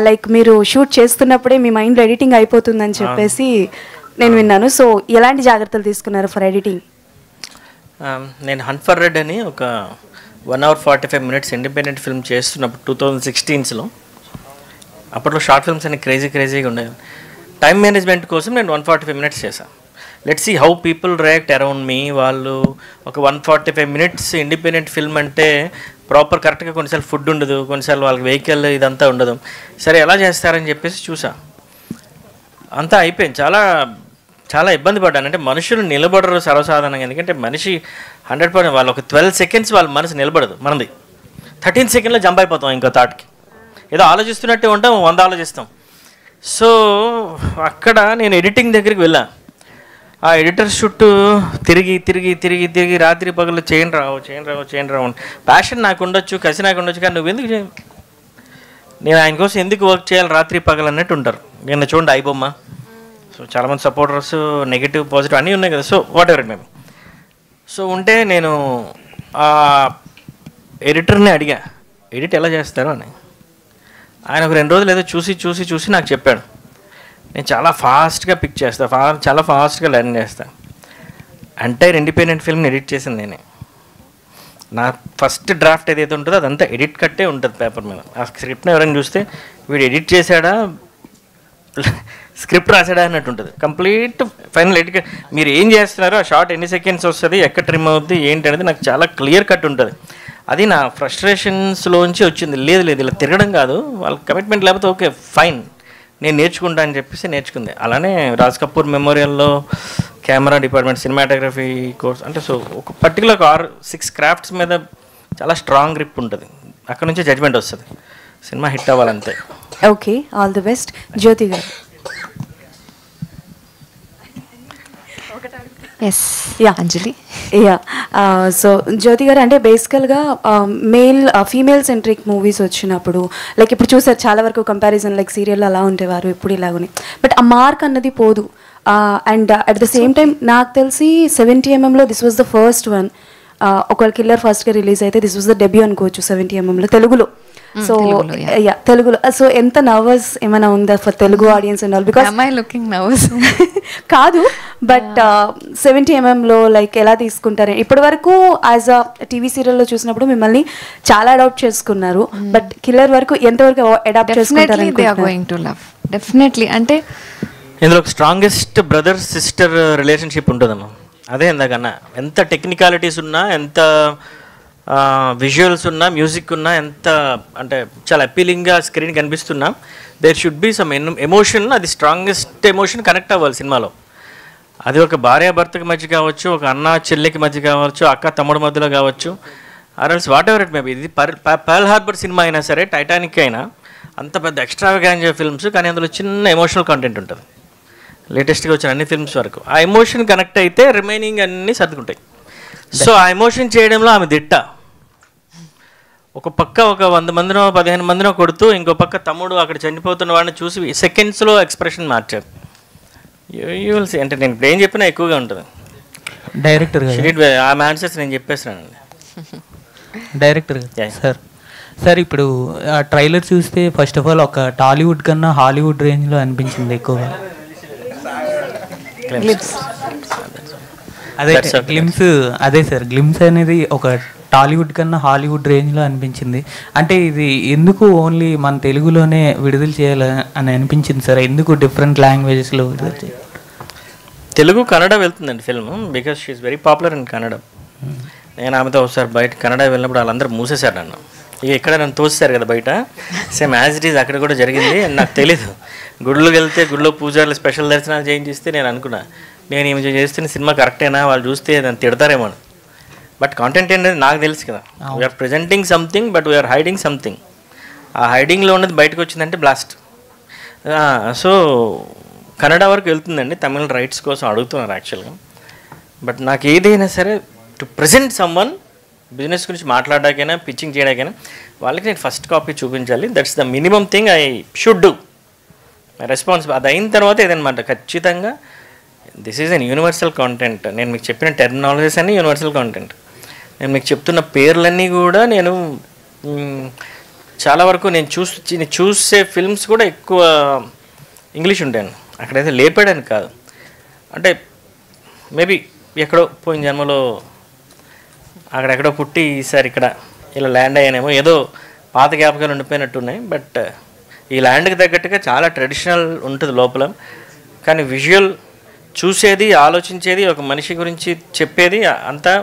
S16: లైక్ మీరు షూట్ చేస్తున్నప్పుడే మీ మైండ్లో ఎడిటింగ్ అయిపోతుందని చెప్పేసి నేను విన్నాను. సో ఎలాంటి జాగ్రత్తలు తీసుకున్నారు ఫర్ ఎడిటింగ్?
S3: నేను హంట్ ఫర్ రెడ్ అని ఒక 1 hour 45 minutes ఇండిపెండెంట్ ఫిల్మ్ చేస్తున్నప్పుడు 2016లో, అప్పట్లో షార్ట్ ఫిల్మ్స్ అన్ని క్రేజీగా ఉండేవి. టైం మేనేజ్మెంట్ కోసం నేను 145 minutes చేశాను. Let's see how people react around me. వాళ్ళు ఒక 145 minutes ఇండిపెండెంట్ ఫిల్మ్ అంటే ప్రాపర్ కరెక్ట్గా కొన్నిసార్లు ఫుడ్ ఉండదు, కొన్నిసార్లు వాళ్ళకి వెహికల్ ఇదంతా ఉండదు. సరే ఎలా చేస్తారని చెప్పేసి చూసా. అంతా అయిపోయింది. చాలా ఇబ్బంది పడ్డాను. అంటే మనుషులు నిలబడరు సర్వసాధారణంగా, ఎందుకంటే మనిషి 100% వాళ్ళు ఒక 12 seconds వాళ్ళ మనసు నిలబడదు. మనది 13 seconds జంప్ అయిపోతాం ఇంకో థాట్కి. ఏదో ఆలోచిస్తున్నట్టే ఉంటాం, 100 ఆలోచిస్తాం. సో అక్కడ నేను ఎడిటింగ్ దగ్గరికి వెళ్ళాను. ఆ ఎడిటర్ చుట్టూ తిరిగి రాత్రి పగలు చేయను రావు. ప్యాషన్ నాకు ఉండొచ్చు, కసి నాకు ఉండొచ్చు, కానీ నువ్వు ఎందుకు నేను ఆయన కోసం ఎందుకు వర్క్ చేయాలి రాత్రి పగలు అన్నట్టు ఉంటారు. నేను చూడండి అయిపోమ్మ. సో చాలామంది సపోర్టర్స్, నెగిటివ్ పాజిటివ్ అన్నీ ఉన్నాయి కదా. సో వాట్ ఎవర్ ఇట్ మేము. సో ఉంటే నేను ఆ ఎడిటర్ని అడిగా, ఎడిట్ ఎలా చేస్తారు అని. ఆయన ఒక 2 రోజులు ఏదో చూసి నాకు చెప్పాడు. నేను చాలా ఫాస్ట్గా పిక్ చేస్తాను, చాలా ఫాస్ట్గా లెర్న్ చేస్తాను. ఎంటైర్ ఇండిపెండెంట్ ఫిల్మ్ని ఎడిట్ చేసింది నేనే. నా ఫస్ట్ డ్రాఫ్ట్ ఏదైతే ఉంటుందో అదంతా ఎడిట్ కట్టే ఉంటుంది పేపర్ మీద. ఆ స్క్రిప్ట్ని ఎవరైనా చూస్తే వీడు ఎడిట్ చేశాడా, స్క్రిప్ట్ రాసాడా అన్నట్టు ఉంటుంది. Complete final edit. మీరు ఏం చేస్తున్నారో, ఆ షార్ట్ ఎన్ని సెకండ్స్ వస్తుంది, ఎక్కడ ట్రిమ్ అవుతుంది ఏంటి అనేది నాకు చాలా క్లియర్ కట్ ఉంటుంది. అది నా ఫ్రస్ట్రేషన్స్లోంచి వచ్చింది. లేదు ఇలా తిరగడం కాదు, వాళ్ళకి కమిట్మెంట్ లేకపోతే ఓకే ఫైన్, నేను నేర్చుకుంటా అని చెప్పేసి నేర్చుకుంది. అలానే రాజ్ కపూర్ మెమోరియల్లో కెమెరా డిపార్ట్మెంట్, సినిమాటోగ్రఫీ కోర్స్, అంటే సో ఒక పర్టికులర్ 6 క్రాఫ్ట్స్ మీద చాలా స్ట్రాంగ్ గ్రిప్ ఉంటుంది. అక్కడ నుంచి జడ్జ్మెంట్ వస్తుంది, సినిమా హిట్ అవ్వాలంతే.
S16: Okay, all the best. Jyothi garu.
S1: Yes, yeah Anjali.
S16: Yeah, so Jyothi garu అంటే బేసికల్గా ఫీమేల్ సెంట్రిక్ మూవీస్ వచ్చినప్పుడు లైక్ ఇప్పుడు చూసారు చాలా వరకు కంపారిజన్, లైక్ సీరియల్ అలా ఉండేవారు, ఇప్పుడు ఇలాగనే. బట్ ఆ మార్క్ అన్నది పోదు. And at the same time నాకు తెలిసి 70mm this was the first one. ఒక కిల్లర్ ఫస్ట్గా రిలీజ్ అయితే దిస్ వాజ్ ద డెబ్యూ అనుకోవచ్చు 70mm తెలుగులో. సో యా తెలుగులో. సో ఎంత నర్వస్ ఏమైనా ఉందా for Telugu audience and all? Because
S1: looking nervous
S16: కాదు, బట్ 70mm లైక్ ఎలా తీసుకుంటారు? ఇప్పటి వరకు యాజ్ అ టీవీ సీరియల్లో చూసినప్పుడు మిమ్మల్ని చాలా అడాప్ట్ చేసుకున్నారు, బట్ కిల్లర్ వరకు ఎంతవరకు అడాప్ట్ చేసుకుంటారు?
S1: డెఫినెట్లీ. అంటే
S3: ఇందులో స్ట్రాంగెస్ట్ బ్రదర్ సిస్టర్ రిలేషన్షిప్ ఉంటుందమ్మా. అదే ఇందాకన్నా ఎంత టెక్నికాలిటీస్ ఉన్నా, ఎంత విజువల్స్ ఉన్నా, మ్యూజిక్ ఉన్నా, ఎంత అంటే చాలా అపీలింగ్గా స్క్రీన్ కనిపిస్తున్నా, there should be some emotion. అది స్ట్రాంగెస్ట్ ఎమోషన్ కనెక్ట్ అవ్వాలి సినిమాలో. అది ఒక భార్యాభర్తకి మధ్య కావచ్చు, ఒక అన్న చెల్లికి మధ్య కావచ్చు, అక్క తమ్ముడు మధ్యలో కావచ్చు, ఆర్ఎల్స్ వాట్ ఎవర్ ఇట్ మేబీ. ఇది పర్ల్ హార్బర్ సినిమా అయినా సరే, టైటానిక్ అయినా, అంత పెద్ద ఎక్స్ట్రావగాంజా ఫిల్మ్స్, కానీ అందులో చిన్న ఎమోషనల్ కంటెంట్ ఉంటుంది. లేటెస్ట్గా వచ్చిన అన్ని ఫిల్మ్స్ వరకు ఆ ఎమోషన్ కనెక్ట్ అయితే రిమైనింగ్ అన్నీ సర్దుకుంటాయి. సో ఆ ఎమోషన్ చేయడంలో ఆమె దిట్ట. ఒక పక్క ఒక 100 మందినో 15 మందినో కొడుతూ, ఇంకో పక్క తమ్ముడు అక్కడ చనిపోతున్న వాడిని చూసి సెకండ్స్లో ఎక్స్ప్రెషన్ మార్చారు. యూల్స్ అంటే నేను ఇప్పుడు ఏం చెప్పినా ఎక్కువగా ఉంటుంది.
S15: డైరెక్టర్
S3: ఆమె ఆన్సర్స్ నేను చెప్పేస్తున్నానండి.
S15: డైరెక్టర్ సార్ ఇప్పుడు ఆ ట్రైలర్ చూస్తే ఫస్ట్ ఆఫ్ ఆల్ ఒక టాలీవుడ్ కన్నా హాలీవుడ్ రేంజ్లో అనిపించింది ఎక్కువగా. అదే గ్లిమ్స్, అదే సార్ గ్లిమ్స్ అనేది ఒక టాలీవుడ్ కన్నా హాలీవుడ్ రేంజ్లో అనిపించింది. అంటే ఇది ఎందుకు ఓన్లీ మన తెలుగులోనే విడుదల చేయాలి అని అనిపించింది సార్? ఎందుకు డిఫరెంట్ లాంగ్వేజెస్లో విడుదల చేయాలి?
S3: తెలుగు కన్నడ వెళ్తుందండి film, because she is very popular in Kannada. నేను ఆమెతో ఒకసారి బయట కన్నడ వెళ్ళినప్పుడు వాళ్ళందరూ మూసేశారు నన్ను. ఇక ఇక్కడ నన్ను తోసేశారు కదా బయట, సేమ్ యాజ్ ఇట్ ఈజ్ అక్కడ కూడా జరిగింది. నాకు తెలీదు. గుళ్ళకి వెళ్తే గుళ్ళో పూజారులు స్పెషల్ దర్శనాలు చేయించిస్తే నేను అనుకున్నా నేను ఏమి చేస్తున్న సినిమా కరెక్టేనా, వాళ్ళు చూస్తే నన్ను తిడతారేమో. బట్ కాంటెంట్ ఏంటంటే నాకు తెలుసు కదా, we're presenting something but we're hiding something. ఆ హైడింగ్లో ఉన్నది బయటకు వచ్చిందంటే బ్లాస్ట్. సో కన్నడ వరకు వెళ్తుందండి, తమిళ రైట్స్ కోసం అడుగుతున్నారు యాక్చువల్గా. బట్ నాకు ఏదైనా సరే టు ప్రజెంట్ సమ్వన్, బిజినెస్ గురించి మాట్లాడడానికైనా పిచ్చింగ్ చేయడానికైనా వాళ్ళకి నేను ఫస్ట్ కాపీ చూపించాలి. That's the minimum thing I should do. Responsible అది అయిన తర్వాత ఏదన్నమాట ఖచ్చితంగా this is an universal content. నేను మీకు చెప్పిన టెర్మినాలజీస్ అన్నీ యూనివర్సల్ కాంటెంట్. నేను మీకు చెప్తున్న పేర్లన్నీ కూడా నేను చాలా వరకు నేను చూసే ఫిల్మ్స్ కూడా ఎక్కువ ఇంగ్లీష్ ఉంటాను. అక్కడైతే లేపాడని కాదు, అంటే మేబీ ఎక్కడో పోయిన జన్మలో అక్కడెక్కడో పుట్టి ఈసారి ఇక్కడ ఇలా ల్యాండ్ అయ్యానేమో, ఏదో పాత జ్ఞాపకాలు ఉండిపోయినట్టున్నాయి. బట్ ఈ ల్యాండ్కి తగ్గట్టుగా చాలా ట్రెడిషనల్ ఉంటుంది లోపల, కానీ విజువల్ చూసేది, ఆలోచించేది, ఒక మనిషి గురించి చెప్పేది అంతా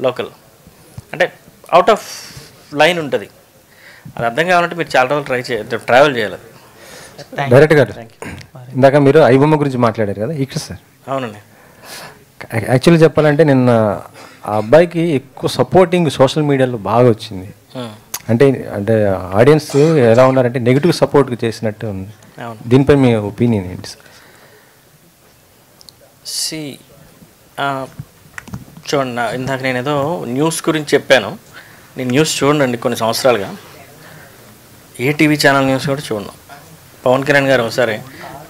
S3: లోకల్, అంటే అవుట్ ఆఫ్ లైన్ ఉంటుంది. అది అర్థం కావాలంటే మీరు చాలా రోజులు ట్రావెల్ చేయాలి.
S17: డైరెక్టర్ గారు, ఇందాక మీరు ఐబొమ్మ గురించి మాట్లాడారు కదా ఇక్కడ సార్.
S3: అవునండి.
S17: యాక్చువల్లీ చెప్పాలంటే నిన్న ఆ అబ్బాయికి ఎక్కువ సపోర్టింగ్ సోషల్ మీడియాలో బాగా వచ్చింది. అంటే అంటే ఆడియన్స్ ఎలా ఉన్నారంటే నెగిటివ్ సపోర్ట్ చేసినట్టు ఉంది. దీనిపై మీ ఒపీనియన్ ఏంటి సార్?
S3: చూడండి, ఇందాక నేను ఏదో న్యూస్ గురించి చెప్పాను. నేను న్యూస్ చూడండి కొన్ని సంవత్సరాలుగా, ఏ టీవీ ఛానల్ న్యూస్ కూడా చూడను. పవన్ కళ్యాణ్ గారు ఒకసారి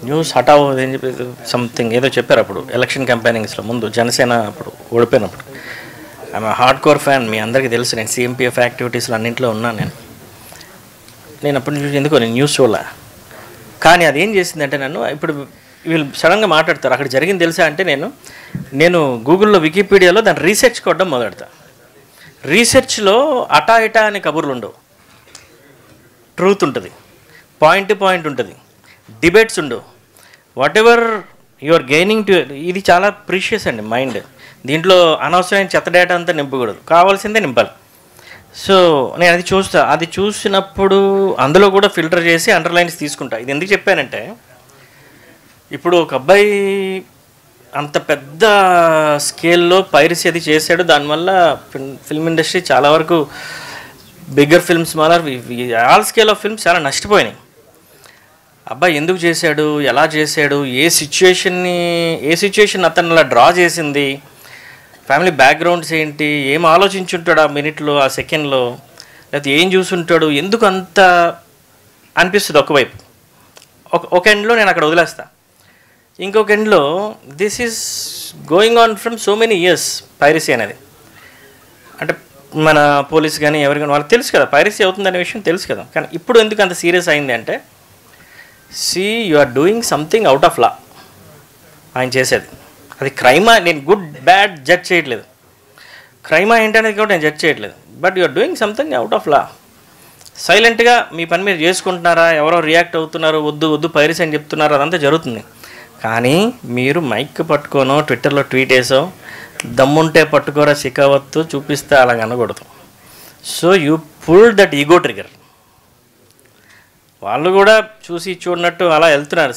S3: న్యూస్ హటావో అని చెప్పి సంథింగ్ ఏదో చెప్పారు అప్పుడు ఎలక్షన్ క్యాంపెయినింగ్స్లో ముందు, జనసేన అప్పుడు ఓడిపోయినప్పుడు. ఐఎమ్ హార్డ్ కోర్ ఫ్యాన్, మీ అందరికీ తెలుసు. నేను సిఎంపిఎఫ్ యాక్టివిటీస్లో అన్నింటిలో ఉన్నాను. నేను అప్పుడు చూసి ఎందుకో నేను న్యూస్ చూడలే. కానీ అదేం చేసిందంటే నన్ను, ఇప్పుడు వీళ్ళు సడన్గా మాట్లాడతారు అక్కడ జరిగింది తెలుసా అంటే నేను గూగుల్లో వికీపీడియాలో దాన్ని రీసెర్చ్ కొట్టడం మొదలెడతా. రీసెర్చ్లో అటా ఇటా అనే కబుర్లు ఉండవు, ట్రూత్ ఉంటుంది, పాయింట్ టు పాయింట్ ఉంటుంది, డిబేట్స్ ఉండవు. Whatever you're gaining to, ఇది చాలా ప్రీషియస్ అండి మైండ్. దీంట్లో అనవసరమైన చెత్త డేటా అంతా నింపకూడదు, కావాల్సిందే నింపాలి. సో నేను అది చూస్తా. అది చూసినప్పుడు అందులో కూడా ఫిల్టర్ చేసి అండర్లైన్స్ తీసుకుంటా. ఇది ఎందుకు చెప్పానంటే, ఇప్పుడు ఒక అబ్బాయి అంత పెద్ద స్కేల్లో పైరసీ అది చేశాడు, దానివల్ల ఫిల్మ్ ఇండస్ట్రీ చాలా వరకు bigger films all scale of films చాలా నష్టపోయినాయి. అబ్బాయి ఎందుకు చేశాడు, ఎలా చేశాడు, ఏ సిచ్యుయేషన్ అతను అలా డ్రా చేసింది, ఫ్యామిలీ బ్యాక్గ్రౌండ్స్ ఏంటి, ఏం ఆలోచించుంటాడు ఆ మినిట్లో, ఆ సెకండ్లో, లేకపోతే ఏం చూసుంటాడు, ఎందుకు అంత అనిపిస్తుంది ఒకవైపు. ఒక ఎండ్లో నేను అక్కడ వదిలేస్తా. ఇంకొక ఎండ్లో this is going on from so many years piracy అనేది. అంటే మన పోలీస్ కానీ ఎవరు కానీ వాళ్ళకి తెలుసు కదా పైరసీ అవుతుందనే విషయం తెలుసు కదా. కానీ ఇప్పుడు ఎందుకు అంత సీరియస్ అయింది అంటే you are doing something out of law. ఆయన చేసేది అది క్రైమా, నేను గుడ్ బ్యాడ్ జడ్జ్ చేయట్లేదు, క్రైమా ఏంటనేది కూడా నేను జడ్జ్ చేయట్లేదు. But you are doing something out of law. సైలెంట్గా మీ పని మీరు చేసుకుంటున్నారా, ఎవరో రియాక్ట్ అవుతున్నారు, వద్దు వద్దు పైరసీ అని చెప్తున్నారు, అదంతా జరుగుతుంది. కానీ మీరు మైక్ పట్టుకోనో ట్విట్టర్లో ట్వీట్ వేసో దమ్ముంటే పట్టుకోరా శిఖావత్తు చూపిస్తే అలాగ అనకూడదు. So you pull that ego trigger. వాళ్ళు కూడా చూసి చూడనట్టు అలా వెళ్తున్నారు.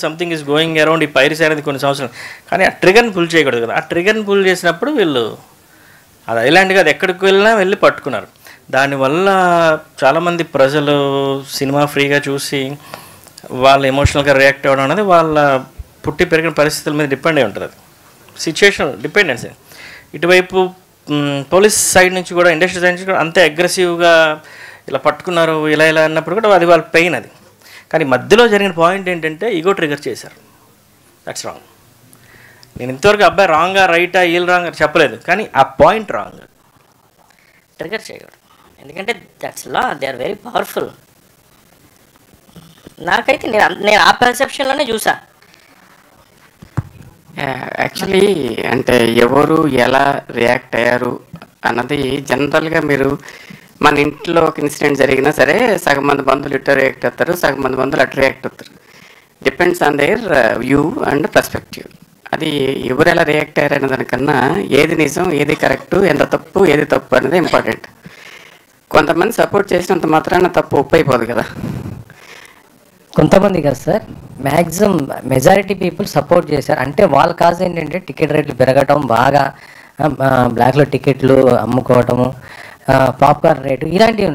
S3: సంథింగ్ ఈజ్ గోయింగ్ అరౌండ్ ఈ పైరసీ అనేది కొన్ని సంవత్సరాలు. కానీ ఆ ట్రిగర్ని పుల్ చేయకూడదు కదా. ఆ ట్రిగర్ని పుల్ చేసినప్పుడు వీళ్ళు అది ఐలాండ్గా అది ఎక్కడికి వెళ్ళినా వెళ్ళి పట్టుకున్నారు. దానివల్ల చాలామంది ప్రజలు సినిమా ఫ్రీగా చూసి వాళ్ళు ఎమోషనల్గా రియాక్ట్ అవ్వడం అనేది వాళ్ళ పుట్టి పెరిగిన పరిస్థితుల మీద డిపెండ్ అయి ఉంటుంది. అది సిచ్యుయేషనల్ డిపెండెన్సీ. ఇటువైపు పోలీస్ సైడ్ నుంచి కూడా, ఇండస్ట్రీ సైడ్ నుంచి కూడా అంతే అగ్రెసివ్గా ఇలా పట్టుకున్నారు ఇలా ఇలా అన్నప్పుడు కూడా అది వాళ్ళ పెయిన్ అది. కానీ మధ్యలో జరిగిన పాయింట్ ఏంటంటే ఈగో ట్రిగర్ చేశారు. That's wrong. నేను ఇంతవరకు అబ్బాయి రాంగా రైటా వీళ్ళు రాంగ్ చెప్పలేదు, కానీ ఆ పాయింట్ రాంగ్.
S18: ట్రిగర్ చేయకూడదు, ఎందుకంటే that's law, they are very powerful. నాకైతే నేను ఆ పర్సెప్షన్లోనే చూసా.
S19: యాక్చువల్లీ అంటే ఎవరు ఎలా రియాక్ట్ అయ్యారు అన్నది జనరల్గా మీరు మన ఇంట్లో ఒక ఇన్సిడెంట్ జరిగినా సరే సగం మంది బంధువులు ఇటు రియాక్ట్ అవుతారు, సగం మంది బంధువులు అటు రియాక్ట్ అవుతారు. Depends on their view and perspective. అది ఎవరు ఎలా రియాక్ట్ అయ్యారు అనే దానికన్నా ఏది నిజం, ఏది కరెక్టు, ఎంత తప్పు, ఏది తప్పు అనేది ఇంపార్టెంట్. కొంతమంది సపోర్ట్ చేసినంత మాత్రాన తప్పు ఒప్పు అయిపోదు కదా.
S20: కొంతమంది కదా sir, maximum majority people support చేశారు. అంటే వాళ్ళ కాజ్ ఏంటంటే టికెట్ రేట్లు పెరగటం, బాగా బ్లాక్లో టికెట్లు అమ్ముకోవటము, పాప్కార్న్ రేటు ఇలాంటివి.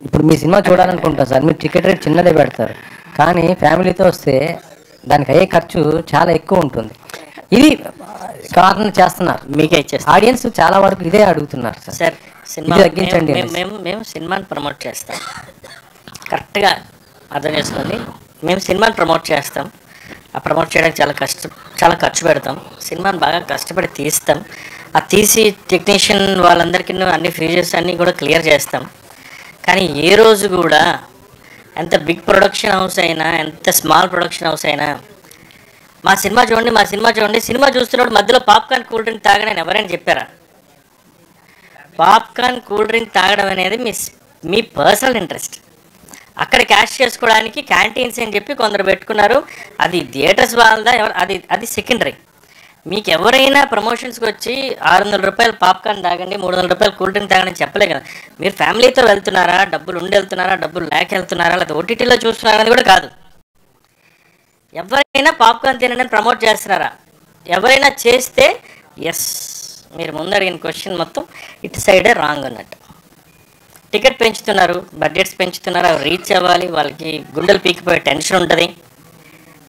S20: ఇప్పుడు మీ సినిమా చూడాలనుకుంటారు సార్, మీరు టికెట్ రేట్ చిన్నదే పెడతారు, కానీ ఫ్యామిలీతో వస్తే దానికి అయ్యే ఖర్చు చాలా ఎక్కువ ఉంటుంది. ఇది కారణం చేస్తున్నారు,
S18: మీకే ఇచ్చేస్తారు.
S20: ఆడియన్స్ చాలా వరకు ఇదే అడుగుతున్నారు
S18: సార్. సినిమా
S20: తగ్గించండి.
S18: మేము సినిమాని ప్రమోట్ చేస్తాం, కరెక్ట్గా అర్థం చేసుకోండి. మేము సినిమాని ప్రమోట్ చేస్తాం. ఆ ప్రమోట్ చేయడానికి చాలా ఖర్చు పెడతాం. సినిమాని బాగా కష్టపడి తీస్తాం. ఆ తీసి టెక్నీషియన్ వాళ్ళందరికీ అన్ని ఫీచర్స్ అన్నీ కూడా క్లియర్ చేస్తాం. కానీ ఏ రోజు కూడా ఎంత బిగ్ ప్రొడక్షన్ హౌస్ అయినా, ఎంత స్మాల్ ప్రొడక్షన్ హౌస్ అయినా మా సినిమా చూడండి, సినిమా చూస్తున్నప్పుడు మధ్యలో పాప్కార్న్ కూల్ డ్రింక్ తాగడం ఎవరైనా చెప్పారా? పాప్కార్న్ కూల్ డ్రింక్ తాగడం అనేది మీ పర్సనల్ ఇంట్రెస్ట్. అక్కడ క్యాష్ చేసుకోవడానికి క్యాంటీన్స్ అని చెప్పి కొందరు పెట్టుకున్నారు. అది థియేటర్స్ వాళ్ళదా, అది సెకండరీ. మీకు ఎవరైనా ప్రమోషన్స్కి వచ్చి 600 రూపాయలు పాప్కార్న్ తాగండి, 300 రూపాయలు కూల్ డ్రింక్ తాగండి చెప్పలే కదా. మీరు ఫ్యామిలీతో వెళ్తున్నారా, డబ్బులు ఉండి వెళ్తున్నారా, డబ్బులు లేక వెళ్తున్నారా, లేదా ఓటీటీలో చూస్తున్నారా అనేది కూడా కాదు. ఎవరైనా పాప్కార్న్ తినని ప్రమోట్ చేస్తున్నారా? ఎవరైనా చేస్తే ఎస్, మీరు ముందు అడిగిన క్వశ్చన్ మొత్తం ఇటు సైడే రాంగ్ అన్నట్టు. టికెట్ పెంచుతున్నారు, బడ్జెట్స్ పెంచుతున్నారు, అవి రీచ్ అవ్వాలి, వాళ్ళకి గుండెలు పీకిపోయే టెన్షన్ ఉంటుంది.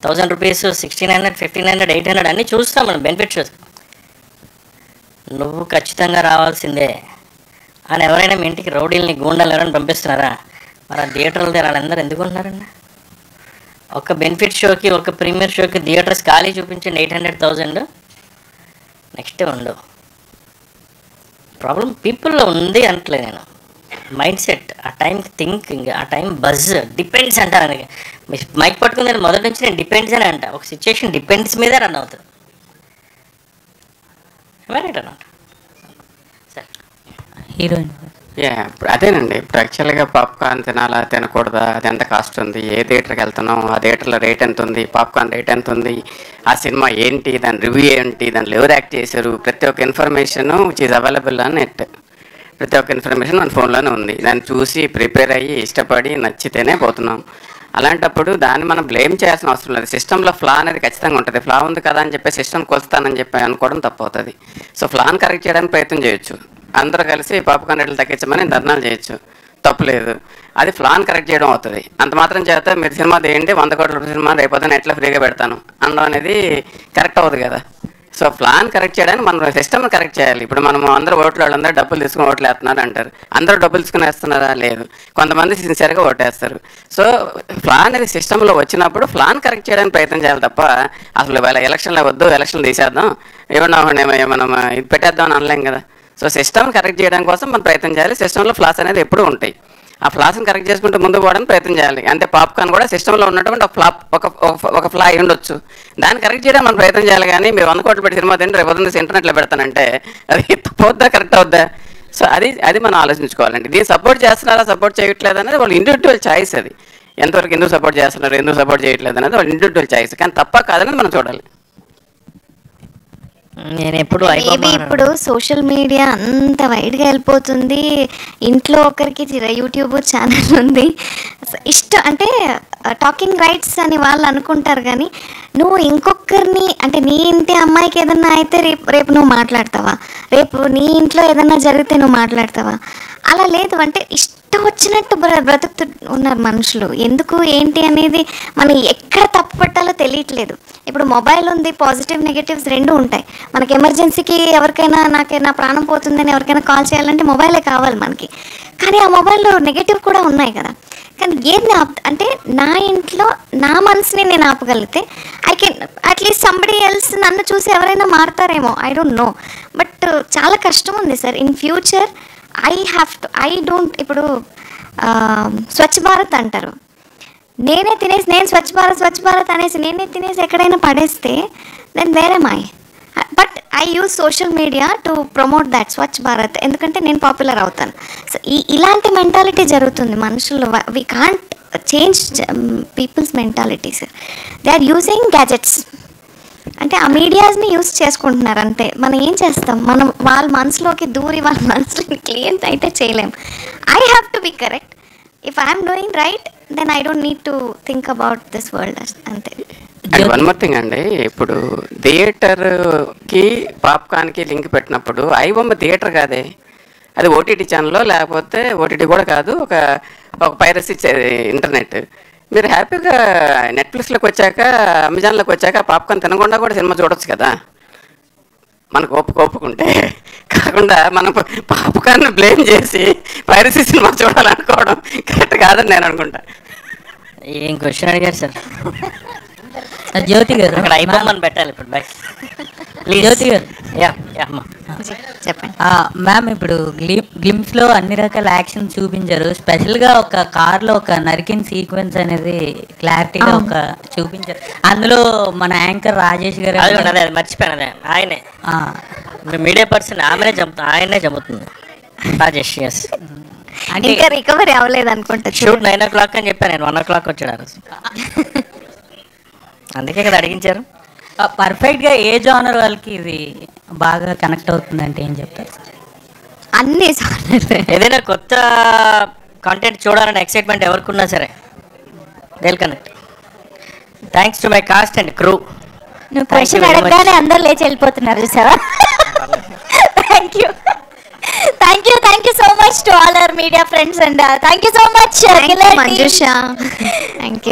S18: 1000 రూపీస్, 1600, 1500, 800 అన్నీ చూస్తాం మనం బెనిఫిట్స్. నువ్వు ఖచ్చితంగా రావాల్సిందే అని ఎవరైనా మీ ఇంటికి రౌడీలని, గూండాలు ఎవరైనా పంపిస్తున్నారా? మరి ఆ థియేటర్ల దగ్గర వాళ్ళందరూ ఎందుకు ఉంటున్నారండి? ఒక బెనిఫిట్ షోకి, ఒక ప్రీమియర్ షోకి థియేటర్స్ ఖాళీ చూపించండి 800,000, నెక్స్ట్ ఉండవు. ప్రాబ్లం పీపుల్లో ఉంది అంటలేదు నేను. మైండ్ సెట్, ఆ టైం థింకింగ్, ఆ టైం బజ్, డిపెండ్స్ అంటారు. అందుకే మైక్ పట్టుకుందని మొదటి నుంచి నేను డిపెండ్స్ అని అంట. ఒక సిచ్యుయేషన్ డిపెండ్స్ మీదే రన్ అవుతుంది.
S20: హీరోయిన్
S19: అదేనండి. ఇప్పుడు యాక్చువల్గా పాప్కార్న్ తినాలా తినకూడదా, అది ఎంత కాస్ట్ ఉంది, ఏ థియేటర్కి వెళ్తున్నాం, ఆ థియేటర్లో రేట్ ఎంత ఉంది, పాప్కార్న్ రేట్ ఎంత ఉంది, ఆ సినిమా ఏంటి, దాని రివ్యూ ఏంటి, దాంట్లో ఎవరు యాక్ట్ చేశారు, ప్రతి ఒక్క information which is available on net. ప్రతి ఒక్క ఇన్ఫర్మేషన్ మన ఫోన్లోనే ఉంది. దాన్ని చూసి ప్రిపేర్ అయ్యి ఇష్టపడి నచ్చితేనే పోతున్నాం. అలాంటప్పుడు దాన్ని మనం బ్లేమ్ చేయాల్సిన అవసరం లేదు. సిస్టంలో ఫ్లా అనేది ఖచ్చితంగా ఉంటుంది. ఫ్లా ఉంది కదా అని చెప్పి సిస్టమ్ కొలుస్తానని చెప్పి అనుకోవడం తప్పు అవుతుంది. సో ఫ్లాని కరెక్ట్ చేయడానికి ప్రయత్నం చేయొచ్చు. అందరూ కలిసి పాప్కార్న్ రేట్లు తగ్గించమని ధర్నాలు చేయొచ్చు, తప్పులేదు. అది ఫ్లాన్ కరెక్ట్ చేయడం అవుతుంది. అంత మాత్రం చేత మీరు సినిమా తీయండి, 100 కోట్ల సినిమా రేపొద్దున ఎట్లా ఫ్రీగా పెడతాను అనడం అనేది కరెక్ట్ అవ్వదు కదా. సో ఫ్లాన్ కరెక్ట్ చేయడానికి మనం సిస్టమ్ని కరెక్ట్ చేయాలి. ఇప్పుడు మనం అందరూ వాళ్ళందరూ డబ్బులు తీసుకుని ఓట్లు వేస్తున్నారు అంటారు. అందరూ డబ్బులు తీసుకుని వేస్తున్నారా? లేదు. కొంతమంది సిన్సియర్గా ఓటేస్తారు. సో ఫ్లాన్ అనేది సిస్టంలో వచ్చినప్పుడు ఫ్లాన్ కరెక్ట్ చేయడానికి ప్రయత్నం చేయాలి తప్ప అసలు ఎలక్షన్లో వద్దు, ఎలక్షన్లు తీసేద్దాం, ఏమన్నా మనం ఇది పెట్టేద్దాం అని అనలేం కదా. సో సిస్టమ్ కరెక్ట్ చేయడం కోసం మనం ప్రయత్నం చేయాలి. సిస్టంలో ఫ్లాస్ అనేది ఎప్పుడూ ఉంటాయి. ఆ ఫ్లాస్ని కరెక్ట్ చేసుకుంటూ ముందుకు పోవడానికి ప్రయత్నం చేయాలి. అంటే పాప్కార్న్ కూడా సిస్టంలో ఉన్నటువంటి ఒక ఫ్లా అయి ఉండొచ్చు. దాన్ని కరెక్ట్ చేయడానికి మనం ప్రయత్నం చేయాలి. కానీ మీరు 100 కోట్లు పెట్టి సినిమా తింటే రేపు పొద్దున్న ఇంటర్నెట్లో పెడతానంటే అది పోద్దా, కరెక్ట్ అవుద్దా? సో అది మనం ఆలోచించుకోవాలండి. దీన్ని సపోర్ట్ చేస్తున్నారా, సపోర్ట్ చేయట్లేదు అనేది వాళ్ళ ఇండివిజువల్ చాయిస్. అది ఎంతవరకు ఎందుకు సపోర్ట్ చేస్తున్నారు, ఎందుకు సపోర్ట్ చేయట్లేదు అనేది వాళ్ళ ఇండివిజువల్ చాయిస్. కానీ తప్ప కాదనేది మనం చూడాలి.
S18: నేను ఎప్పుడు
S21: మేబీ ఇప్పుడు సోషల్ మీడియా అంత వైడ్గా వెళ్ళిపోతుంది. ఇంట్లో ఒకరికి యూట్యూబ్ ఛానల్ ఉంది. అంటే టాకింగ్ రైట్స్ అని వాళ్ళు అనుకుంటారు. కానీ నువ్వు ఇంకొకరిని అంటే నీ ఇంటి అమ్మాయికి ఏదన్నా అయితే రేపు నువ్వు మాట్లాడతావా? రేపు నీ ఇంట్లో ఏదన్నా జరిగితే నువ్వు మాట్లాడతావా? అలా లేదు. అంటే ఇష్టం వచ్చినట్టు బ్రతుకుతూ ఉన్నారు మనుషులు. ఎందుకు ఏంటి అనేది మనం ఎక్కడ తప్పు పట్టాలో తెలియట్లేదు. ఇప్పుడు మొబైల్ ఉంది, పాజిటివ్ నెగటివ్స్ రెండు ఉంటాయి. మనకి ఎమర్జెన్సీకి ఎవరికైనా నా ప్రాణం పోతుందని ఎవరికైనా కాల్ చేయాలంటే మొబైలే కావాలి మనకి. కానీ ఆ మొబైల్లో నెగటివ్ కూడా ఉన్నాయి కదా. కానీ ఏది అంటే నా ఇంట్లో నా మనసుని నేను ఆపగలిగితే I can at least somebody else నన్ను చూసి ఎవరైనా మారుతారేమో, ఐ డోంట్ నో. బట్ చాలా కష్టం ఉంది sir. In future I don't ఇప్పుడు స్వచ్ఛ భారత్ అంటారు. నేను స్వచ్ఛ భారత్ అనేసి నేనే తినేసి ఎక్కడైనా పడేస్తే దెన్ వేరే మాయ్. But I use social media to promote that Swachh Bharat. ఎందుకంటే నేను పాపులర్ అవుతాను. సో ఇలాంటి మెంటాలిటీ జరుగుతుంది మనుషులు. We can't change people's mentality sir. They are using gadgets. అంటే ఆ మీడియాస్ని యూజ్ చేసుకుంటున్నారు అంతే. మనం ఏం చేస్తాం? మనం వాళ్ళ మనసులోకి దూరి వాళ్ళ మనసులోకి క్లియర్ అయితే చేయలేం. I have to be correct. If I'm doing right then I don't need to think about this world అంతే.
S19: అండ్ వన్ మోర్ థింగ్ అండి, ఇప్పుడు థియేటర్కి పాప్కార్న్కి లింక్ పెట్టినప్పుడు ఐబొమ్మ థియేటర్ కాదే, అది ఓటీటీ ఛానల్లో, లేకపోతే ఓటీటీ కూడా కాదు, ఒక పైరసీ ఇంటర్నెట్. మీరు హ్యాపీగా నెట్ఫ్లిక్స్లోకి వచ్చాక, అమెజాన్లోకి వచ్చాక పాప్కార్న్ తినకుండా కూడా సినిమా చూడొచ్చు కదా, మనకు ఒప్పుకుంటే. కాకుండా మనం పాప్కార్న్ బ్లేమ్ చేసి పైరసీ సినిమా చూడాలనుకోవడం కరెక్ట్ కాదని నేను అనుకుంటా.
S18: ఏం క్వశ్చన్ అడిగారు సార్?
S20: జ్యోతి గారు
S18: అక్కడ ఐబొమ్మని పెట్టాలి ఇప్పుడు. బై
S20: జ్యోతి గారు
S21: చెప్పండి.
S20: మ్యామ్, ఇప్పుడు గ్లిమ్స్లో అన్ని రకాల యాక్షన్ చూపించారు. స్పెషల్గా ఒక కార్లో ఒక నరికిన్ సీక్వెన్స్ అనేది క్లారిటీగా ఒక చూపించారు. అందులో మన యాంకర్ రాజేష్ గారు
S18: అది మర్చిపోయాను, ఆయనే మీడియా పర్సన్, ఆయనే చంపుతుంది రాజేష్.
S21: అంటే ఇంకా రికవరీ అవ్వలేదు అనుకుంటా.
S18: షూట్ 9 o'clock అని చెప్పాను నేను, 1 o'clock వచ్చాడు. అందుకే కదా అడిగించారు.
S20: పర్ఫెక్ట్గా ఏ జానర్ వాళ్ళకి ఇది బాగా కనెక్ట్ అవుతుందంటే ఏం చెప్తారు?
S21: అన్ని జానర్.
S18: ఏదైనా కొత్త కంటెంట్ చూడాలని ఎక్సైట్మెంట్ ఎవరికి ఉన్నా సరే they connect. Thanks to my cast and crew.
S21: నువ్వు క్వశ్చన్ అడగగానే అందరూ లేచి వెళ్ళిపోతున్నారు చూసావా? Thank you so much to all our media friends and thank you so much Manjusha. Thank you.